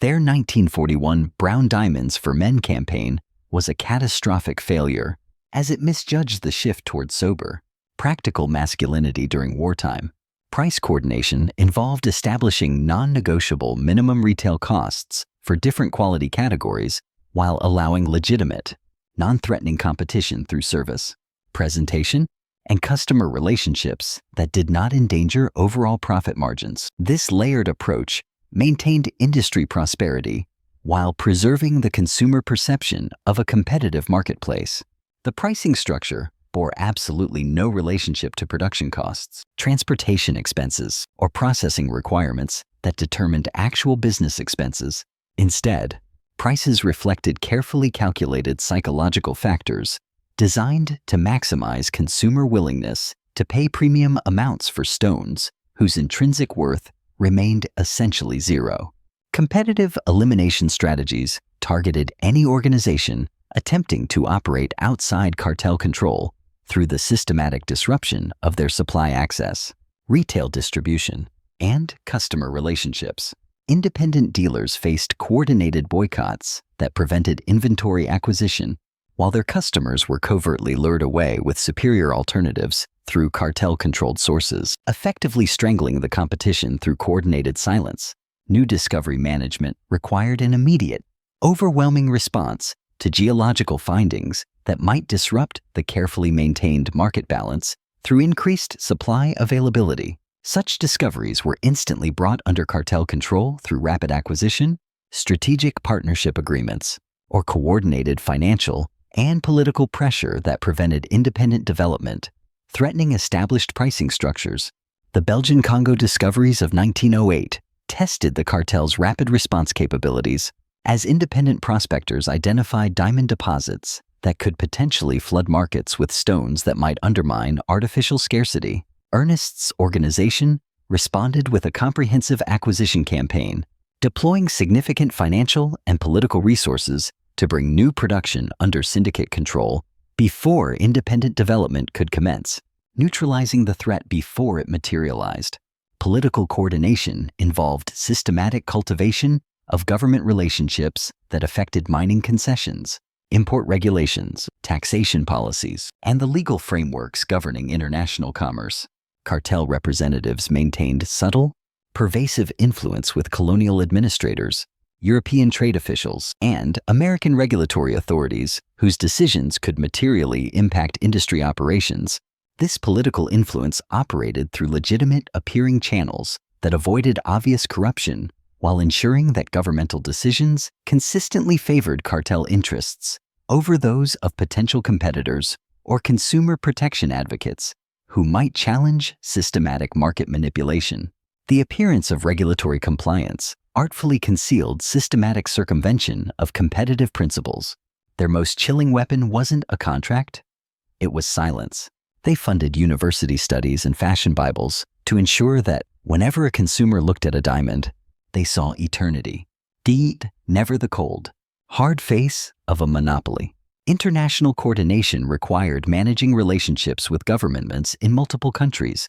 Their 1941 Brown Diamonds for Men campaign was a catastrophic failure, as it misjudged the shift toward sober, practical masculinity during wartime. Price coordination involved establishing non-negotiable minimum retail costs for different quality categories while allowing legitimate, non-threatening competition through service, presentation, and customer relationships that did not endanger overall profit margins. This layered approach maintained industry prosperity while preserving the consumer perception of a competitive marketplace. The pricing structure bore absolutely no relationship to production costs, transportation expenses, or processing requirements that determined actual business expenses. Instead, prices reflected carefully calculated psychological factors designed to maximize consumer willingness to pay premium amounts for stones whose intrinsic worth remained essentially zero. Competitive elimination strategies targeted any organization attempting to operate outside cartel control through the systematic disruption of their supply access, retail distribution, and customer relationships. Independent dealers faced coordinated boycotts that prevented inventory acquisition, while their customers were covertly lured away with superior alternatives through cartel-controlled sources, effectively strangling the competition through coordinated silence. New discovery management required an immediate, overwhelming response to geological findings that might disrupt the carefully maintained market balance through increased supply availability. Such discoveries were instantly brought under cartel control through rapid acquisition, strategic partnership agreements, or coordinated financial and political pressure that prevented independent development, threatening established pricing structures. The Belgian Congo discoveries of 1908 tested the cartel's rapid response capabilities as independent prospectors identified diamond deposits that could potentially flood markets with stones that might undermine artificial scarcity. Ernest's organization responded with a comprehensive acquisition campaign, deploying significant financial and political resources to bring new production under syndicate control before independent development could commence, neutralizing the threat before it materialized. Political coordination involved systematic cultivation of government relationships that affected mining concessions, import regulations, taxation policies, and the legal frameworks governing international commerce. Cartel representatives maintained subtle, pervasive influence with colonial administrators, European trade officials, and American regulatory authorities whose decisions could materially impact industry operations. This political influence operated through legitimate appearing channels that avoided obvious corruption while ensuring that governmental decisions consistently favored cartel interests over those of potential competitors or consumer protection advocates who might challenge systematic market manipulation. The appearance of regulatory compliance artfully concealed systematic circumvention of competitive principles. Their most chilling weapon wasn't a contract, it was silence. They funded university studies and fashion Bibles to ensure that whenever a consumer looked at a diamond, they saw eternity. Deed, never the cold, hard face of a monopoly. International coordination required managing relationships with governments in multiple countries,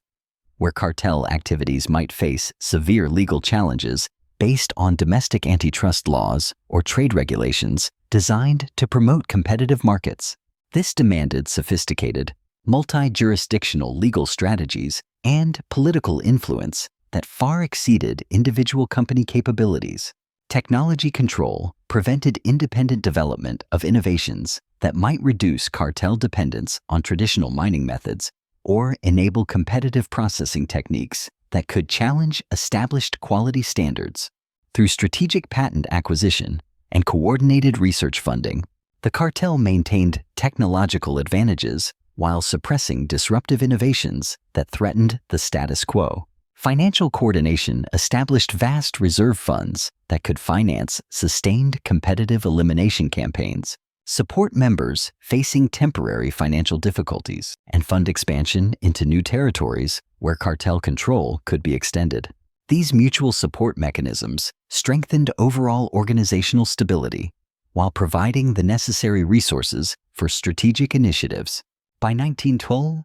where cartel activities might face severe legal challenges based on domestic antitrust laws or trade regulations designed to promote competitive markets. This demanded sophisticated, multi-jurisdictional legal strategies and political influence that far exceeded individual company capabilities. Technology control prevented independent development of innovations that might reduce cartel dependence on traditional mining methods or enable competitive processing techniques that could challenge established quality standards. Through strategic patent acquisition and coordinated research funding, the cartel maintained technological advantages while suppressing disruptive innovations that threatened the status quo. Financial coordination established vast reserve funds that could finance sustained competitive elimination campaigns, support members facing temporary financial difficulties, and fund expansion into new territories where cartel control could be extended. These mutual support mechanisms strengthened overall organizational stability while providing the necessary resources for strategic initiatives. By 1912,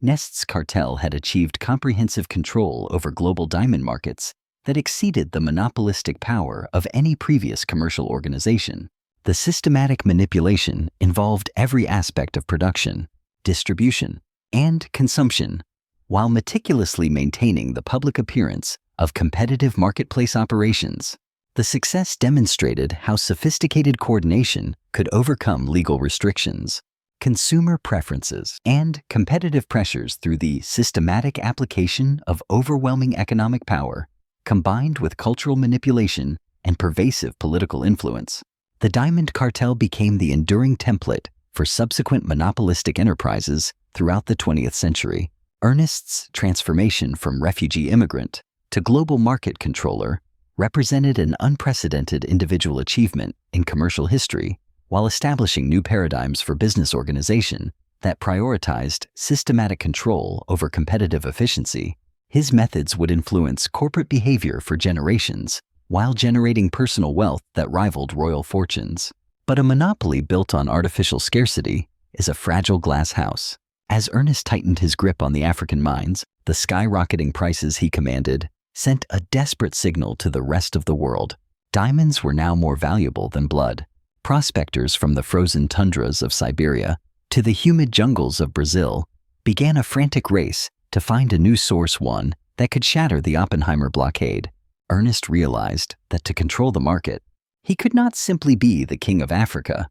Nest's cartel had achieved comprehensive control over global diamond markets that exceeded the monopolistic power of any previous commercial organization. The systematic manipulation involved every aspect of production, distribution, and consumption, while meticulously maintaining the public appearance of competitive marketplace operations. The success demonstrated how sophisticated coordination could overcome legal restrictions, consumer preferences, and competitive pressures through the systematic application of overwhelming economic power, combined with cultural manipulation and pervasive political influence. The diamond cartel became the enduring template for subsequent monopolistic enterprises throughout the 20th century. Ernest's transformation from refugee immigrant to global market controller represented an unprecedented individual achievement in commercial history, while establishing new paradigms for business organization that prioritized systematic control over competitive efficiency. His methods would influence corporate behavior for generations, while generating personal wealth that rivaled royal fortunes. But a monopoly built on artificial scarcity is a fragile glass house. As Ernest tightened his grip on the African mines, the skyrocketing prices he commanded sent a desperate signal to the rest of the world. Diamonds were now more valuable than blood. Prospectors from the frozen tundras of Siberia to the humid jungles of Brazil began a frantic race to find a new source, one that could shatter the Oppenheimer blockade. Ernest realized that to control the market, he could not simply be the king of Africa.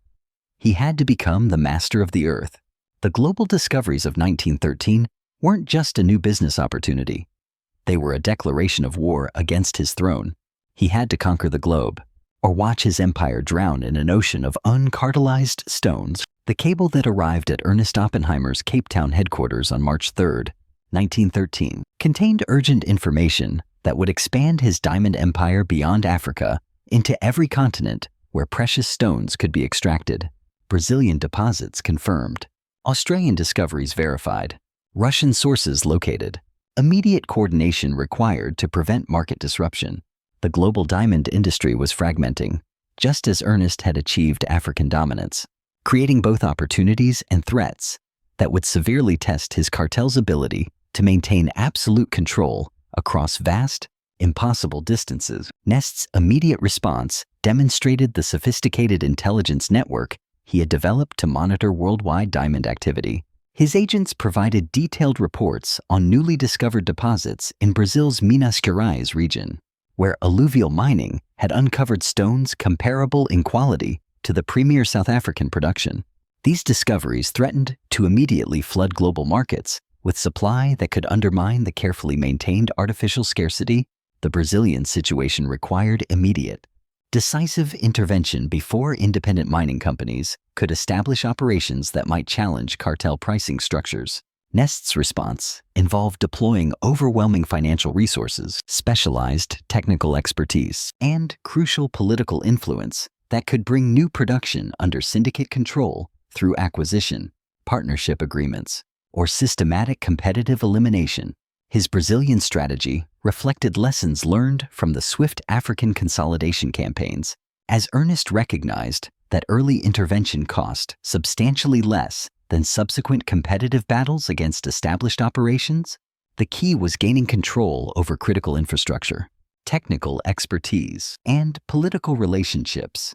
He had to become the master of the earth. The global discoveries of 1913 weren't just a new business opportunity. They were a declaration of war against his throne. He had to conquer the globe, or watch his empire drown in an ocean of uncartelized stones. The cable that arrived at Ernest Oppenheimer's Cape Town headquarters on March 3, 1913, contained urgent information that would expand his diamond empire beyond Africa into every continent where precious stones could be extracted. Brazilian deposits confirmed. Australian discoveries verified. Russian sources located. Immediate coordination required to prevent market disruption. The global diamond industry was fragmenting, just as Ernest had achieved African dominance, creating both opportunities and threats that would severely test his cartel's ability to maintain absolute control across vast, impossible distances. Nest's immediate response demonstrated the sophisticated intelligence network he had developed to monitor worldwide diamond activity. His agents provided detailed reports on newly discovered deposits in Brazil's Minas Gerais region, where alluvial mining had uncovered stones comparable in quality to the premier South African production. These discoveries threatened to immediately flood global markets with supply that could undermine the carefully maintained artificial scarcity. The Brazilian situation required immediate, decisive intervention before independent mining companies could establish operations that might challenge cartel pricing structures. Nest's response involved deploying overwhelming financial resources, specialized technical expertise, and crucial political influence that could bring new production under syndicate control through acquisition, partnership agreements, or systematic competitive elimination. His Brazilian strategy reflected lessons learned from the swift African consolidation campaigns, as Ernest recognized that early intervention cost substantially less than subsequent competitive battles against established operations. The key was gaining control over critical infrastructure, technical expertise, and political relationships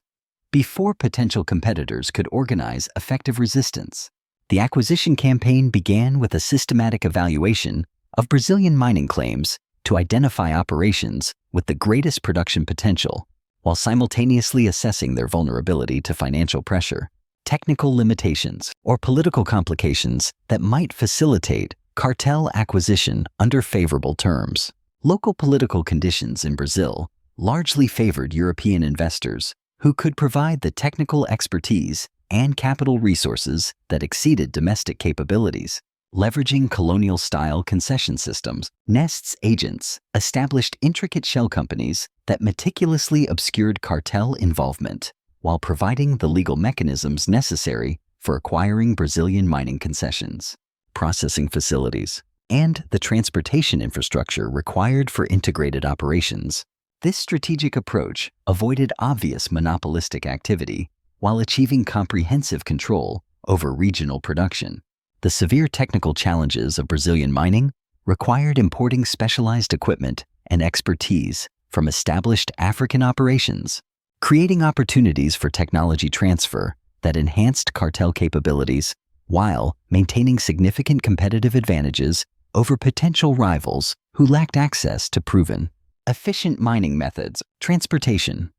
before potential competitors could organize effective resistance. The acquisition campaign began with a systematic evaluation of Brazilian mining claims to identify operations with the greatest production potential, while simultaneously assessing their vulnerability to financial pressure, technical limitations, or political complications that might facilitate cartel acquisition under favorable terms. Local political conditions in Brazil largely favored European investors who could provide the technical expertise and capital resources that exceeded domestic capabilities. Leveraging colonial-style concession systems, Nest's agents established intricate shell companies that meticulously obscured cartel involvement while providing the legal mechanisms necessary for acquiring Brazilian mining concessions, processing facilities, and the transportation infrastructure required for integrated operations. This strategic approach avoided obvious monopolistic activity while achieving comprehensive control over regional production. The severe technical challenges of Brazilian mining required importing specialized equipment and expertise from established African operations, creating opportunities for technology transfer that enhanced cartel capabilities while maintaining significant competitive advantages over potential rivals who lacked access to proven, efficient mining methods. Transportation.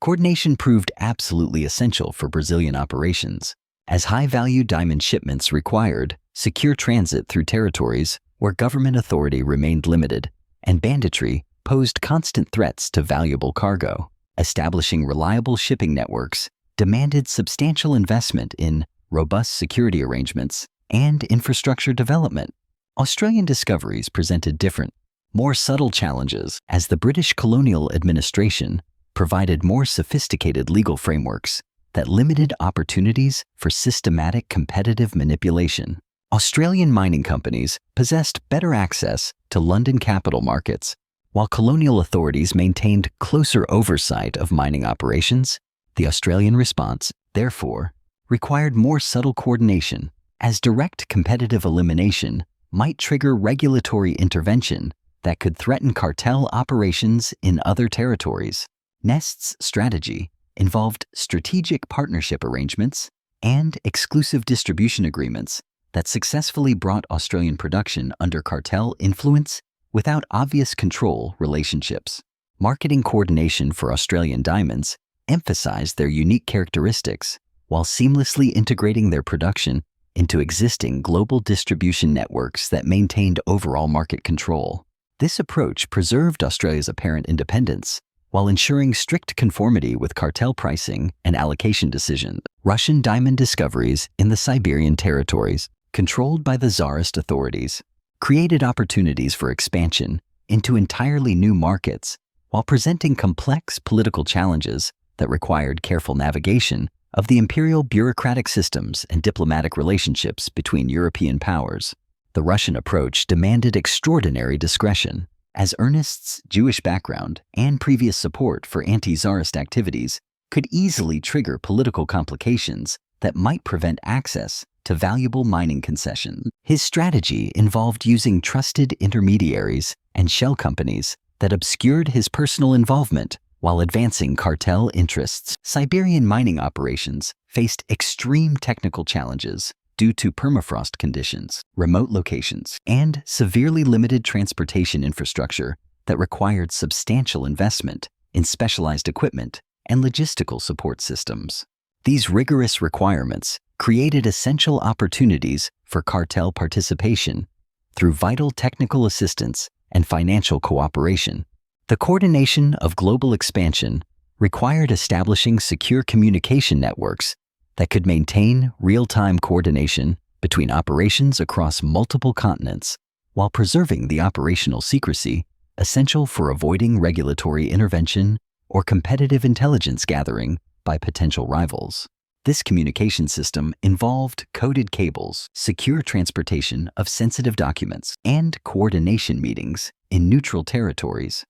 Coordination proved absolutely essential for Brazilian operations, as high-value diamond shipments required secure transit through territories where government authority remained limited, and banditry posed constant threats to valuable cargo. Establishing reliable shipping networks demanded substantial investment in robust security arrangements and infrastructure development. Australian discoveries presented different, more subtle challenges as the British colonial administration provided more sophisticated legal frameworks that limited opportunities for systematic competitive manipulation. Australian mining companies possessed better access to London capital markets, while colonial authorities maintained closer oversight of mining operations. The Australian response, therefore, required more subtle coordination, as direct competitive elimination might trigger regulatory intervention that could threaten cartel operations in other territories. Nest's strategy involved strategic partnership arrangements and exclusive distribution agreements that successfully brought Australian production under cartel influence without obvious control relationships. Marketing coordination for Australian diamonds emphasized their unique characteristics while seamlessly integrating their production into existing global distribution networks that maintained overall market control. This approach preserved Australia's apparent independence while ensuring strict conformity with cartel pricing and allocation decisions. Russian diamond discoveries in the Siberian territories, controlled by the Tsarist authorities, created opportunities for expansion into entirely new markets while presenting complex political challenges that required careful navigation of the imperial bureaucratic systems and diplomatic relationships between European powers. The Russian approach demanded extraordinary discretion, as Ernest's Jewish background and previous support for anti-Tsarist activities could easily trigger political complications that might prevent access to valuable mining concessions. His strategy involved using trusted intermediaries and shell companies that obscured his personal involvement while advancing cartel interests. Siberian mining operations faced extreme technical challenges due to permafrost conditions, remote locations, and severely limited transportation infrastructure that required substantial investment in specialized equipment and logistical support systems. These rigorous requirements created essential opportunities for cartel participation through vital technical assistance and financial cooperation. The coordination of global expansion required establishing secure communication networks that could maintain real-time coordination between operations across multiple continents while preserving the operational secrecy essential for avoiding regulatory intervention or competitive intelligence gathering by potential rivals. This communication system involved coded cables, secure transportation of sensitive documents, and coordination meetings in neutral territories,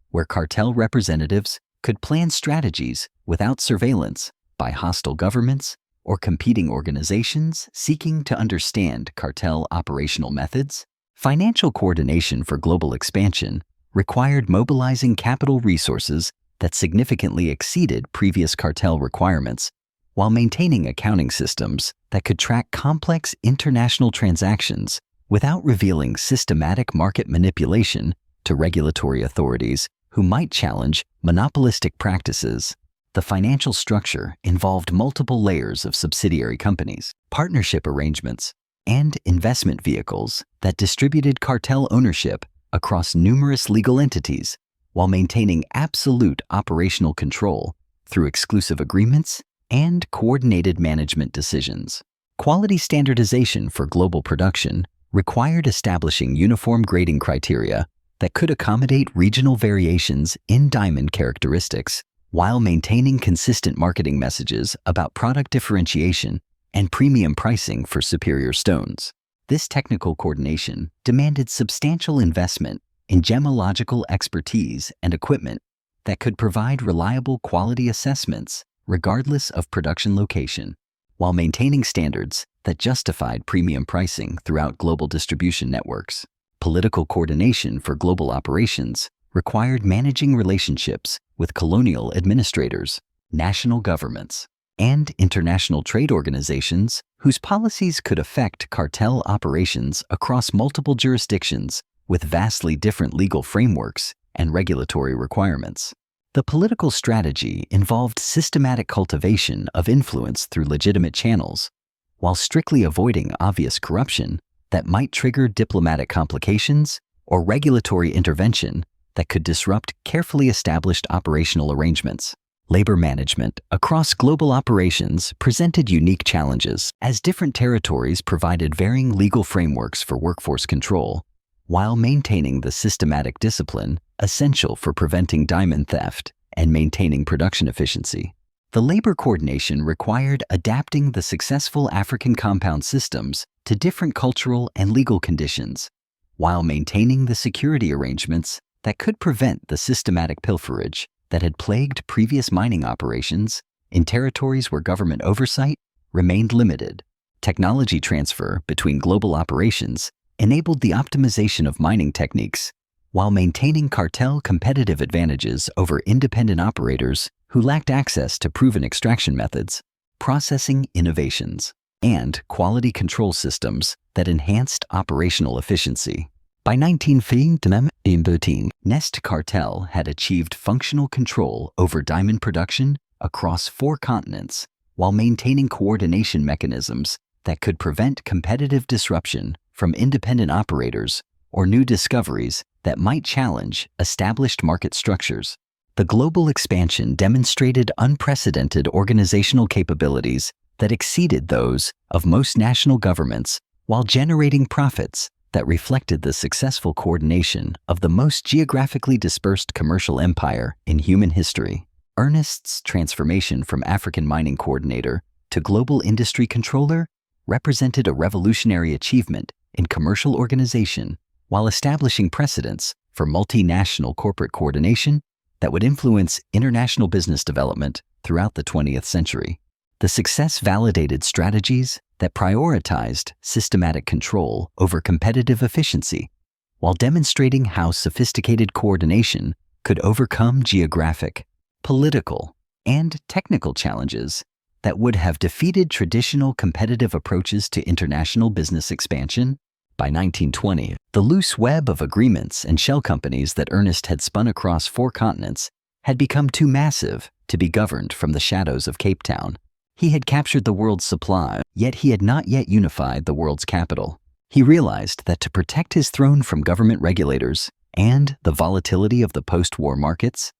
where cartel representatives could plan strategies without surveillance by hostile governments or competing organizations seeking to understand cartel operational methods. Financial coordination for global expansion required mobilizing capital resources that significantly exceeded previous cartel requirements, while maintaining accounting systems that could track complex international transactions without revealing systematic market manipulation to regulatory authorities who might challenge monopolistic practices. The financial structure involved multiple layers of subsidiary companies, partnership arrangements, and investment vehicles that distributed cartel ownership across numerous legal entities while maintaining absolute operational control through exclusive agreements and coordinated management decisions. Quality standardization for global production required establishing uniform grading criteria that could accommodate regional variations in diamond characteristics while maintaining consistent marketing messages about product differentiation and premium pricing for superior stones. This technical coordination demanded substantial investment in gemological expertise and equipment that could provide reliable quality assessments regardless of production location, while maintaining standards that justified premium pricing throughout global distribution networks. Political coordination for global operations required managing relationships with colonial administrators, national governments, and international trade organizations whose policies could affect cartel operations across multiple jurisdictions with vastly different legal frameworks and regulatory requirements. The political strategy involved systematic cultivation of influence through legitimate channels, while strictly avoiding obvious corruption that might trigger diplomatic complications or regulatory intervention that could disrupt carefully established operational arrangements. Labor management across global operations presented unique challenges as different territories provided varying legal frameworks for workforce control, while maintaining the systematic discipline essential for preventing diamond theft and maintaining production efficiency. The labor coordination required adapting the successful African compound systems to different cultural and legal conditions, while maintaining the security arrangements that could prevent the systematic pilferage that had plagued previous mining operations in territories where government oversight remained limited. Technology transfer between global operations enabled the optimization of mining techniques while maintaining cartel competitive advantages over independent operators who lacked access to proven extraction methods, processing innovations, and quality control systems that enhanced operational efficiency. By 1913, Nest Cartel had achieved functional control over diamond production across 4 continents while maintaining coordination mechanisms that could prevent competitive disruption from independent operators or new discoveries that might challenge established market structures. The global expansion demonstrated unprecedented organizational capabilities that exceeded those of most national governments while generating profits that reflected the successful coordination of the most geographically dispersed commercial empire in human history. Ernest's transformation from African mining coordinator to global industry controller represented a revolutionary achievement in commercial organization while establishing precedents for multinational corporate coordination that would influence international business development throughout the 20th century. The success validated strategies that prioritized systematic control over competitive efficiency, while demonstrating how sophisticated coordination could overcome geographic, political, and technical challenges that would have defeated traditional competitive approaches to international business expansion. By 1920, the loose web of agreements and shell companies that Ernest had spun across 4 continents had become too massive to be governed from the shadows of Cape Town. He had captured the world's supply, yet he had not yet unified the world's capital. He realized that to protect his throne from government regulators and the volatility of the post-war markets,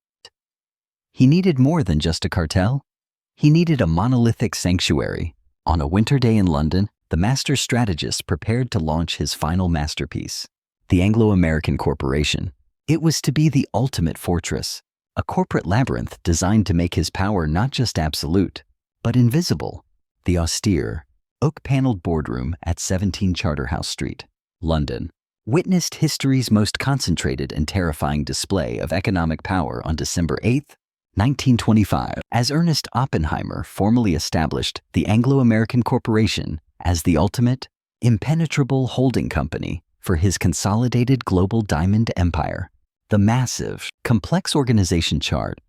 he needed more than just a cartel. He needed a monolithic sanctuary. On a winter day in London, the master strategist prepared to launch his final masterpiece, the Anglo-American Corporation. It was to be the ultimate fortress, a corporate labyrinth designed to make his power not just absolute, but invisible. The austere, oak-paneled boardroom at 17 Charterhouse Street, London, witnessed history's most concentrated and terrifying display of economic power on December 8, 1925, as Ernest Oppenheimer formally established the Anglo-American Corporation as the ultimate, impenetrable holding company for his consolidated global diamond empire. The massive, complex organization chart,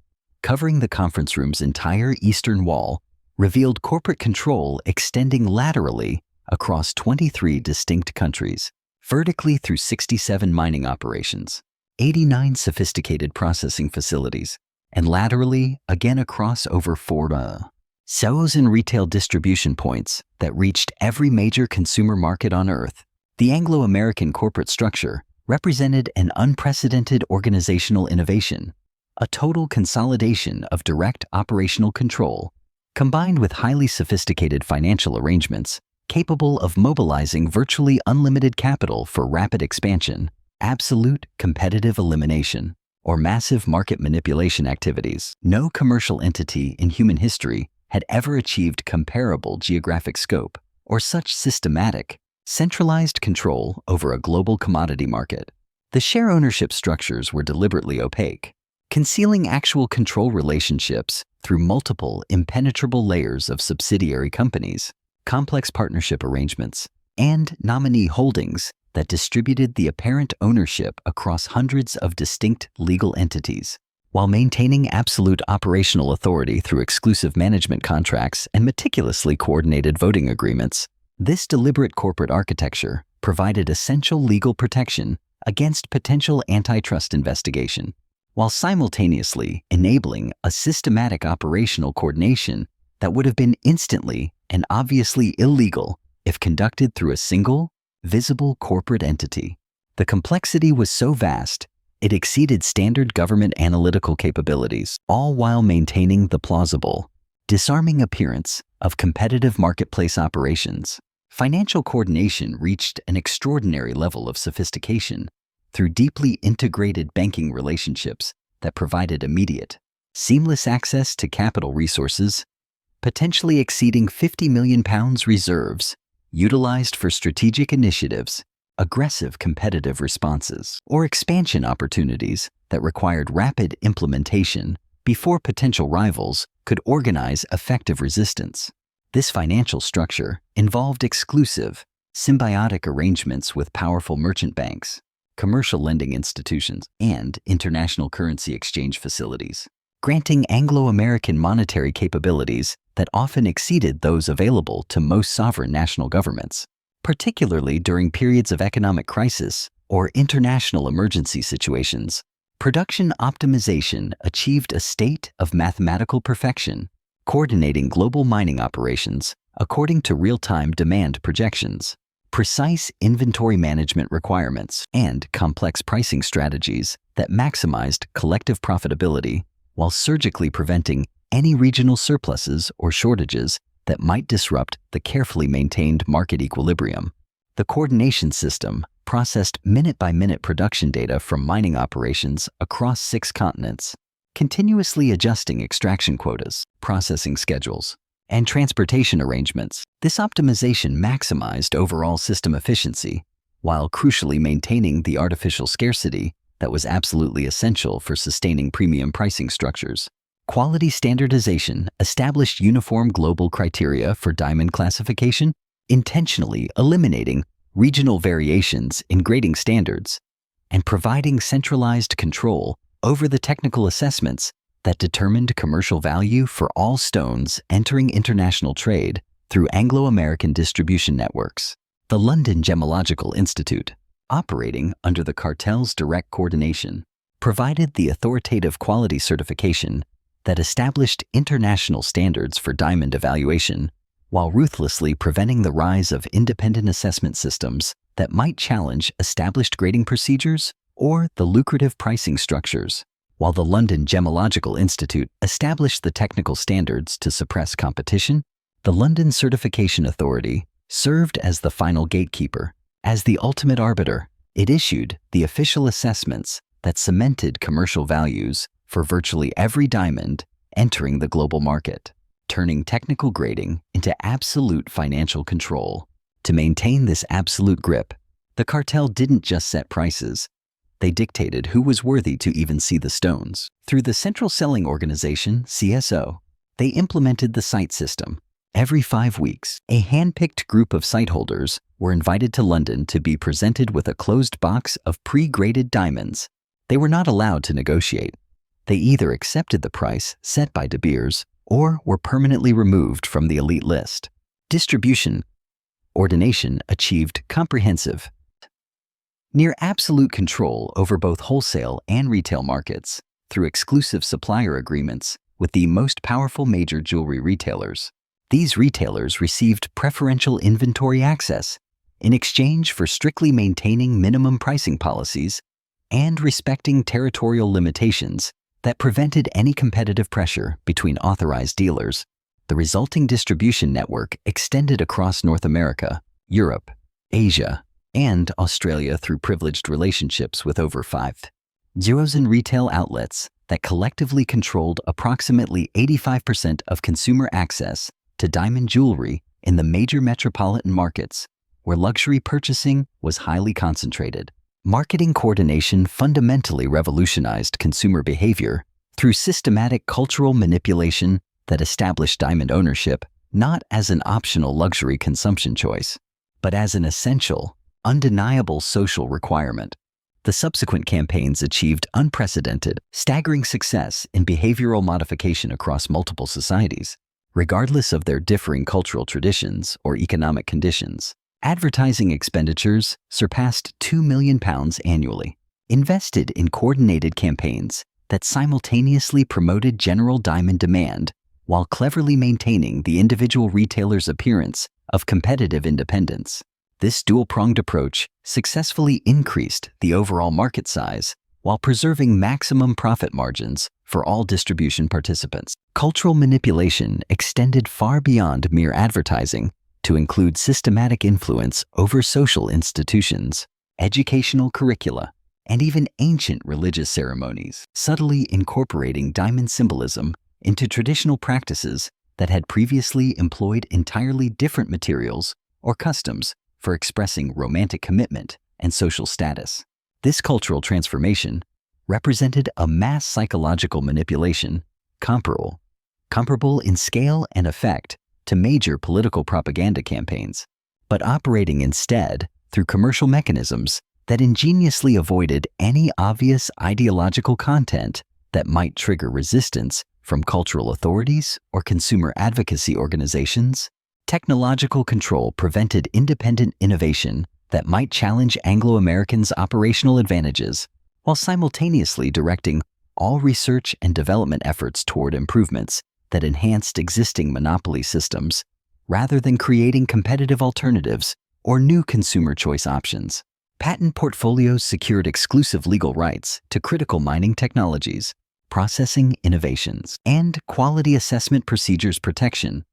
covering the conference room's entire eastern wall, revealed corporate control extending laterally across 23 distinct countries, vertically through 67 mining operations, 89 sophisticated processing facilities, and laterally again across over 4 sales and retail distribution points that reached every major consumer market on Earth. The Anglo-American corporate structure represented an unprecedented organizational innovation, a total consolidation of direct operational control, combined with highly sophisticated financial arrangements capable of mobilizing virtually unlimited capital for rapid expansion, absolute competitive elimination, or massive market manipulation activities. No commercial entity in human history had ever achieved comparable geographic scope or such systematic, centralized control over a global commodity market. The share ownership structures were deliberately opaque, concealing actual control relationships through multiple impenetrable layers of subsidiary companies, complex partnership arrangements, and nominee holdings that distributed the apparent ownership across hundreds of distinct legal entities, while maintaining absolute operational authority through exclusive management contracts and meticulously coordinated voting agreements. This deliberate corporate architecture provided essential legal protection against potential antitrust investigation, while simultaneously enabling a systematic operational coordination that would have been instantly and obviously illegal if conducted through a single, visible corporate entity. The complexity was so vast, It exceeded standard government analytical capabilities, all while maintaining the plausible, disarming appearance of competitive marketplace operations. Financial coordination reached an extraordinary level of sophistication through deeply integrated banking relationships that provided immediate, seamless access to capital resources, potentially exceeding £50 million reserves utilized for strategic initiatives, aggressive competitive responses, or expansion opportunities that required rapid implementation before potential rivals could organize effective resistance. This financial structure involved exclusive, symbiotic arrangements with powerful merchant banks, commercial lending institutions, and international currency exchange facilities, granting Anglo-American monetary capabilities that often exceeded those available to most sovereign national governments, particularly during periods of economic crisis or international emergency situations. Production optimization achieved a state of mathematical perfection, coordinating global mining operations according to real-time demand projections, precise inventory management requirements, and complex pricing strategies that maximized collective profitability while surgically preventing any regional surpluses or shortages that might disrupt the carefully maintained market equilibrium. The coordination system processed minute-by-minute production data from mining operations across 6 continents, continuously adjusting extraction quotas, processing schedules, and transportation arrangements. This optimization maximized overall system efficiency while crucially maintaining the artificial scarcity that was absolutely essential for sustaining premium pricing structures. Quality standardization established uniform global criteria for diamond classification, intentionally eliminating regional variations in grading standards and providing centralized control over the technical assessments that determined commercial value for all stones entering international trade through Anglo-American distribution networks. The London Gemological Institute, operating under the cartel's direct coordination, provided the authoritative quality certification that established international standards for diamond evaluation, while ruthlessly preventing the rise of independent assessment systems that might challenge established grading procedures or the lucrative pricing structures. While the London Gemological Institute established the technical standards to suppress competition, the London Certification Authority served as the final gatekeeper. As the ultimate arbiter, it issued the official assessments that cemented commercial values for virtually every diamond entering the global market, turning technical grading into absolute financial control. To maintain this absolute grip, the cartel didn't just set prices. They dictated who was worthy to even see the stones. Through the Central Selling Organization, CSO, they implemented the site system. Every 5 weeks, a hand-picked group of site holders were invited to London to be presented with a closed box of pre-graded diamonds. They were not allowed to negotiate. They either accepted the price set by De Beers or were permanently removed from the elite list. Distribution ordination achieved comprehensive, near absolute control over both wholesale and retail markets through exclusive supplier agreements with the most powerful major jewelry retailers. These retailers received preferential inventory access in exchange for strictly maintaining minimum pricing policies and respecting territorial limitations that prevented any competitive pressure between authorized dealers. The resulting distribution network extended across North America, Europe, Asia, and Australia through privileged relationships with over 5,000 retail outlets that collectively controlled approximately 85% of consumer access to diamond jewelry in the major metropolitan markets where luxury purchasing was highly concentrated. Marketing coordination fundamentally revolutionized consumer behavior through systematic cultural manipulation that established diamond ownership not as an optional luxury consumption choice, but as an essential, undeniable social requirement. The subsequent campaigns achieved unprecedented, staggering success in behavioral modification across multiple societies, regardless of their differing cultural traditions or economic conditions. Advertising expenditures surpassed £2 million annually, invested in coordinated campaigns that simultaneously promoted general diamond demand while cleverly maintaining the individual retailer's appearance of competitive independence. This dual-pronged approach successfully increased the overall market size while preserving maximum profit margins for all distribution participants. Cultural manipulation extended far beyond mere advertising to include systematic influence over social institutions, educational curricula, and even ancient religious ceremonies, subtly incorporating diamond symbolism into traditional practices that had previously employed entirely different materials or customs for expressing romantic commitment and social status. This cultural transformation represented a mass psychological manipulation comparable in scale and effect to major political propaganda campaigns, but operating instead through commercial mechanisms that ingeniously avoided any obvious ideological content that might trigger resistance from cultural authorities or consumer advocacy organizations. Technological control prevented independent innovation that might challenge Anglo-Americans' operational advantages, while simultaneously directing all research and development efforts toward improvements that enhanced existing monopoly systems, rather than creating competitive alternatives or new consumer choice options. Patent portfolios secured exclusive legal rights to critical mining technologies, processing innovations, and quality assessment procedures protection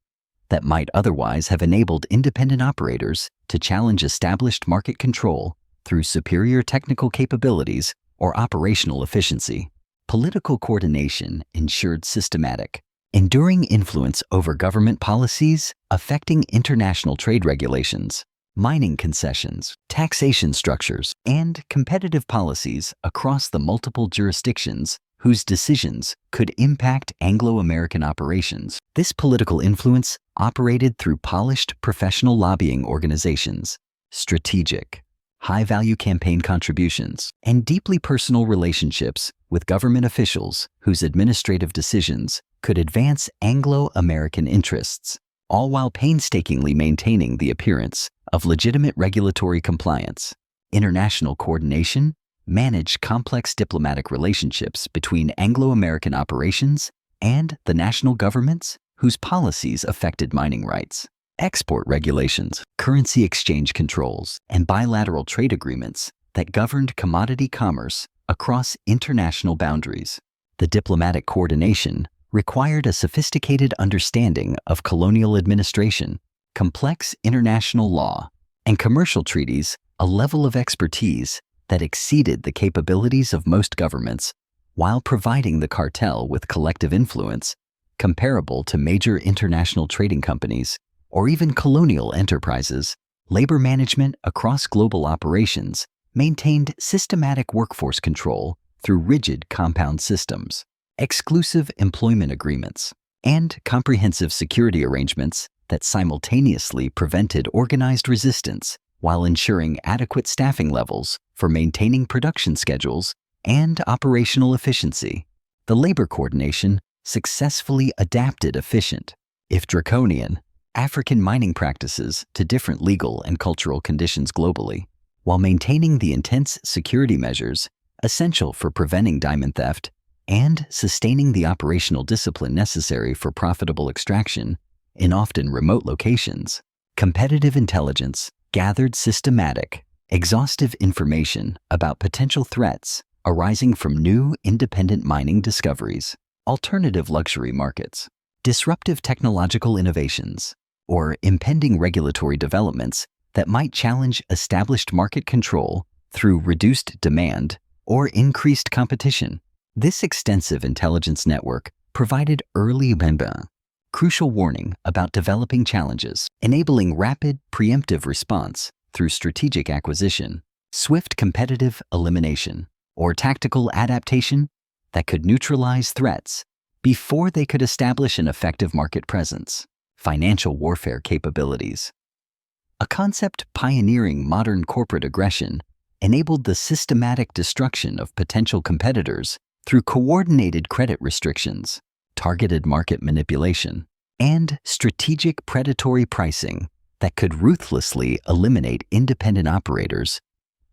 that might otherwise have enabled independent operators to challenge established market control through superior technical capabilities or operational efficiency. Political coordination ensured systematic, enduring influence over government policies affecting international trade regulations, mining concessions, taxation structures, and competitive policies across the multiple jurisdictions whose decisions could impact Anglo-American operations. This political influence operated through polished professional lobbying organizations, strategic, high-value campaign contributions, and deeply personal relationships with government officials whose administrative decisions could advance Anglo-American interests, all while painstakingly maintaining the appearance of legitimate regulatory compliance. International coordination managed complex diplomatic relationships between Anglo-American operations and the national governments whose policies affected mining rights. Export regulations, currency exchange controls, and bilateral trade agreements that governed commodity commerce across international boundaries. The diplomatic coordination required a sophisticated understanding of colonial administration, complex international law, and commercial treaties, a level of expertise that exceeded the capabilities of most governments, while providing the cartel with collective influence comparable to major international trading companies or even colonial enterprises. Labor management across global operations maintained systematic workforce control through rigid compound systems, exclusive employment agreements, and comprehensive security arrangements that simultaneously prevented organized resistance while ensuring adequate staffing levels for maintaining production schedules and operational efficiency. The labor coordination successfully adapted efficient, if draconian, African mining practices to different legal and cultural conditions globally, while maintaining the intense security measures essential for preventing diamond theft and sustaining the operational discipline necessary for profitable extraction in often remote locations. Competitive intelligence gathered systematic, exhaustive information about potential threats arising from new independent mining discoveries, alternative luxury markets, disruptive technological innovations, or impending regulatory developments that might challenge established market control through reduced demand or increased competition. This extensive intelligence network provided early crucial warning about developing challenges, enabling rapid, preemptive response through strategic acquisition, swift competitive elimination, or tactical adaptation that could neutralize threats before they could establish an effective market presence. Financial warfare capabilities. A concept pioneering modern corporate aggression enabled the systematic destruction of potential competitors through coordinated credit restrictions, targeted market manipulation, and strategic predatory pricing that could ruthlessly eliminate independent operators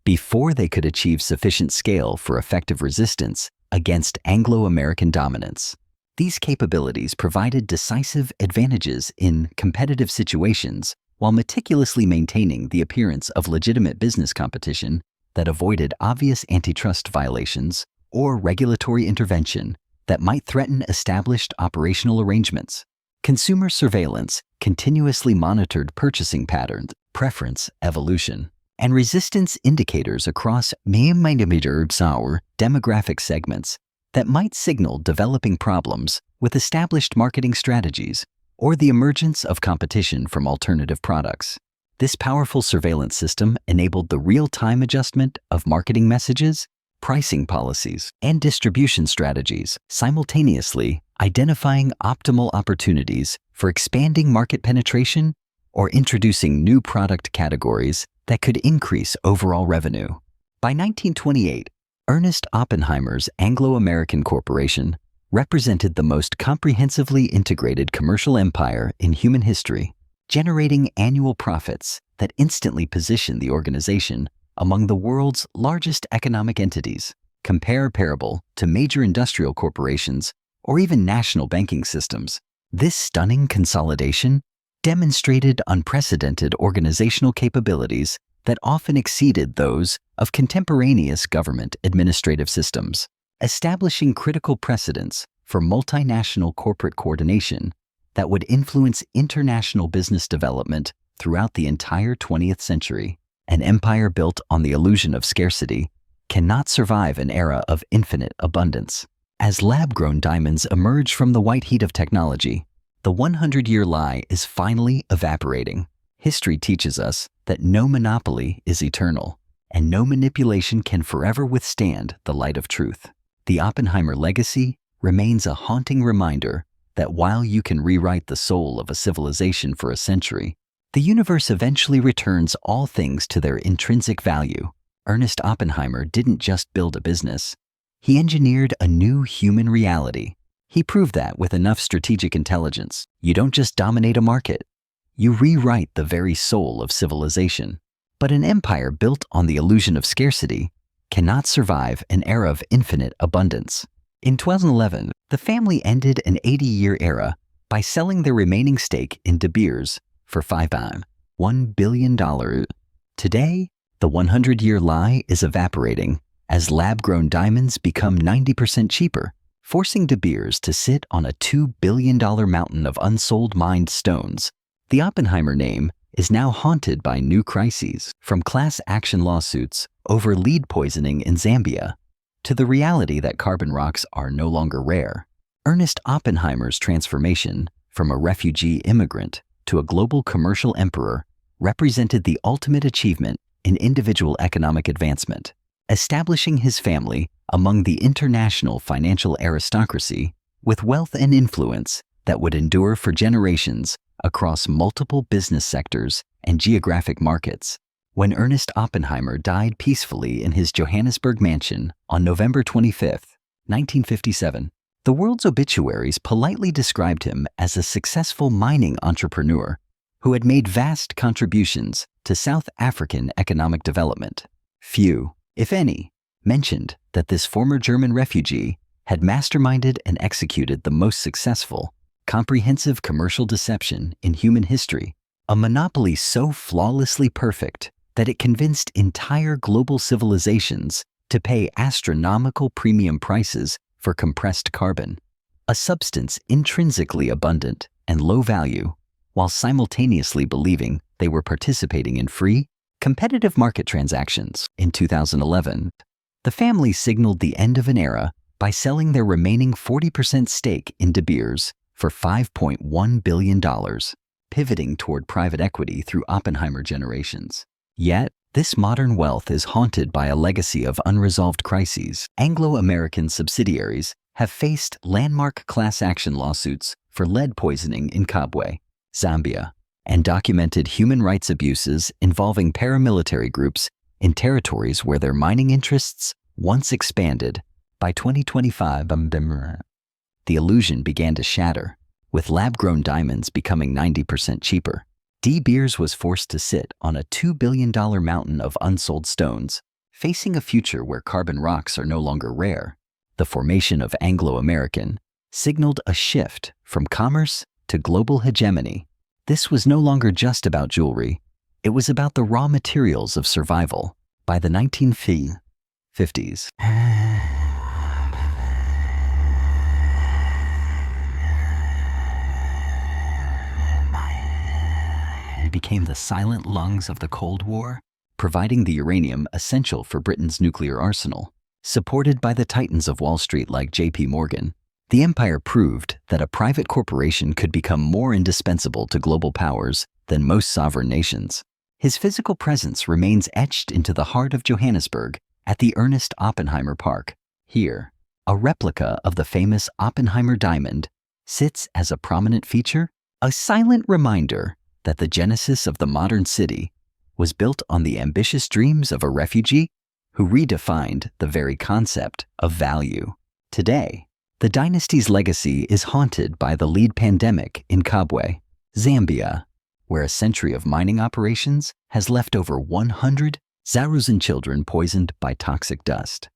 before they could achieve sufficient scale for effective resistance against Anglo-American dominance. These capabilities provided decisive advantages in competitive situations while meticulously maintaining the appearance of legitimate business competition that avoided obvious antitrust violations or regulatory intervention that might threaten established operational arrangements. Consumer surveillance continuously monitored purchasing patterns, preference evolution, and resistance indicators across demographic segments that might signal developing problems with established marketing strategies or the emergence of competition from alternative products. This powerful surveillance system enabled the real-time adjustment of marketing messages, pricing policies, and distribution strategies, simultaneously identifying optimal opportunities for expanding market penetration or introducing new product categories that could increase overall revenue. By 1928, Ernest Oppenheimer's Anglo-American Corporation represented the most comprehensively integrated commercial empire in human history, generating annual profits that instantly positioned the organization among the world's largest economic entities, comparable to major industrial corporations or even national banking systems. This stunning consolidation demonstrated unprecedented organizational capabilities that often exceeded those of contemporaneous government administrative systems, establishing critical precedents for multinational corporate coordination that would influence international business development throughout the entire 20th century. An empire built on the illusion of scarcity cannot survive an era of infinite abundance. As lab-grown diamonds emerge from the white heat of technology, the 100-year lie is finally evaporating. History teaches us that no monopoly is eternal, and no manipulation can forever withstand the light of truth. The Oppenheimer legacy remains a haunting reminder that while you can rewrite the soul of a civilization for a century, the universe eventually returns all things to their intrinsic value. Ernest Oppenheimer didn't just build a business. He engineered a new human reality. He proved that with enough strategic intelligence, you don't just dominate a market, you rewrite the very soul of civilization. But an empire built on the illusion of scarcity cannot survive an era of infinite abundance. In 2011, the family ended an 80-year era by selling their remaining stake in De Beers for $5.1 billion. Today, the 100-year lie is evaporating as lab-grown diamonds become 90% cheaper, forcing De Beers to sit on a $2 billion mountain of unsold mined stones. The Oppenheimer name is now haunted by new crises, from class action lawsuits over lead poisoning in Zambia to the reality that carbon rocks are no longer rare. Ernest Oppenheimer's transformation from a refugee immigrant to a global commercial emperor represented the ultimate achievement in individual economic advancement, establishing his family among the international financial aristocracy with wealth and influence that would endure for generations across multiple business sectors and geographic markets. When Ernest Oppenheimer died peacefully in his Johannesburg mansion on November 25, 1957, the world's obituaries politely described him as a successful mining entrepreneur who had made vast contributions to South African economic development. Few, if any, mentioned that this former German refugee had masterminded and executed the most successful, comprehensive commercial deception in human history, a monopoly so flawlessly perfect that it convinced entire global civilizations to pay astronomical premium prices for compressed carbon, a substance intrinsically abundant and low value, while simultaneously believing they were participating in free, competitive market transactions. In 2011, the family signaled the end of an era by selling their remaining 40% stake in De Beers for $5.1 billion, pivoting toward private equity through Oppenheimer generations. Yet, this modern wealth is haunted by a legacy of unresolved crises. Anglo-American subsidiaries have faced landmark class action lawsuits for lead poisoning in Kabwe, Zambia, and documented human rights abuses involving paramilitary groups in territories where their mining interests once expanded. By 2025, the illusion began to shatter, with lab-grown diamonds becoming 90% cheaper. De Beers was forced to sit on a $2 billion mountain of unsold stones, facing a future where carbon rocks are no longer rare. The formation of Anglo-American signaled a shift from commerce to global hegemony. This was no longer just about jewelry. It was about the raw materials of survival, By the 1950s, it became the silent lungs of the Cold War, providing the uranium essential for Britain's nuclear arsenal. Supported by the titans of Wall Street like J.P. Morgan, the empire proved that a private corporation could become more indispensable to global powers than most sovereign nations. His physical presence remains etched into the heart of Johannesburg at the Ernest Oppenheimer Park. Here, a replica of the famous Oppenheimer diamond sits as a prominent feature, a silent reminder that the genesis of the modern city was built on the ambitious dreams of a refugee who redefined the very concept of value. Today, the dynasty's legacy is haunted by the lead pandemic in Kabwe, Zambia, where a century of mining operations has left over 100,000 children poisoned by toxic dust.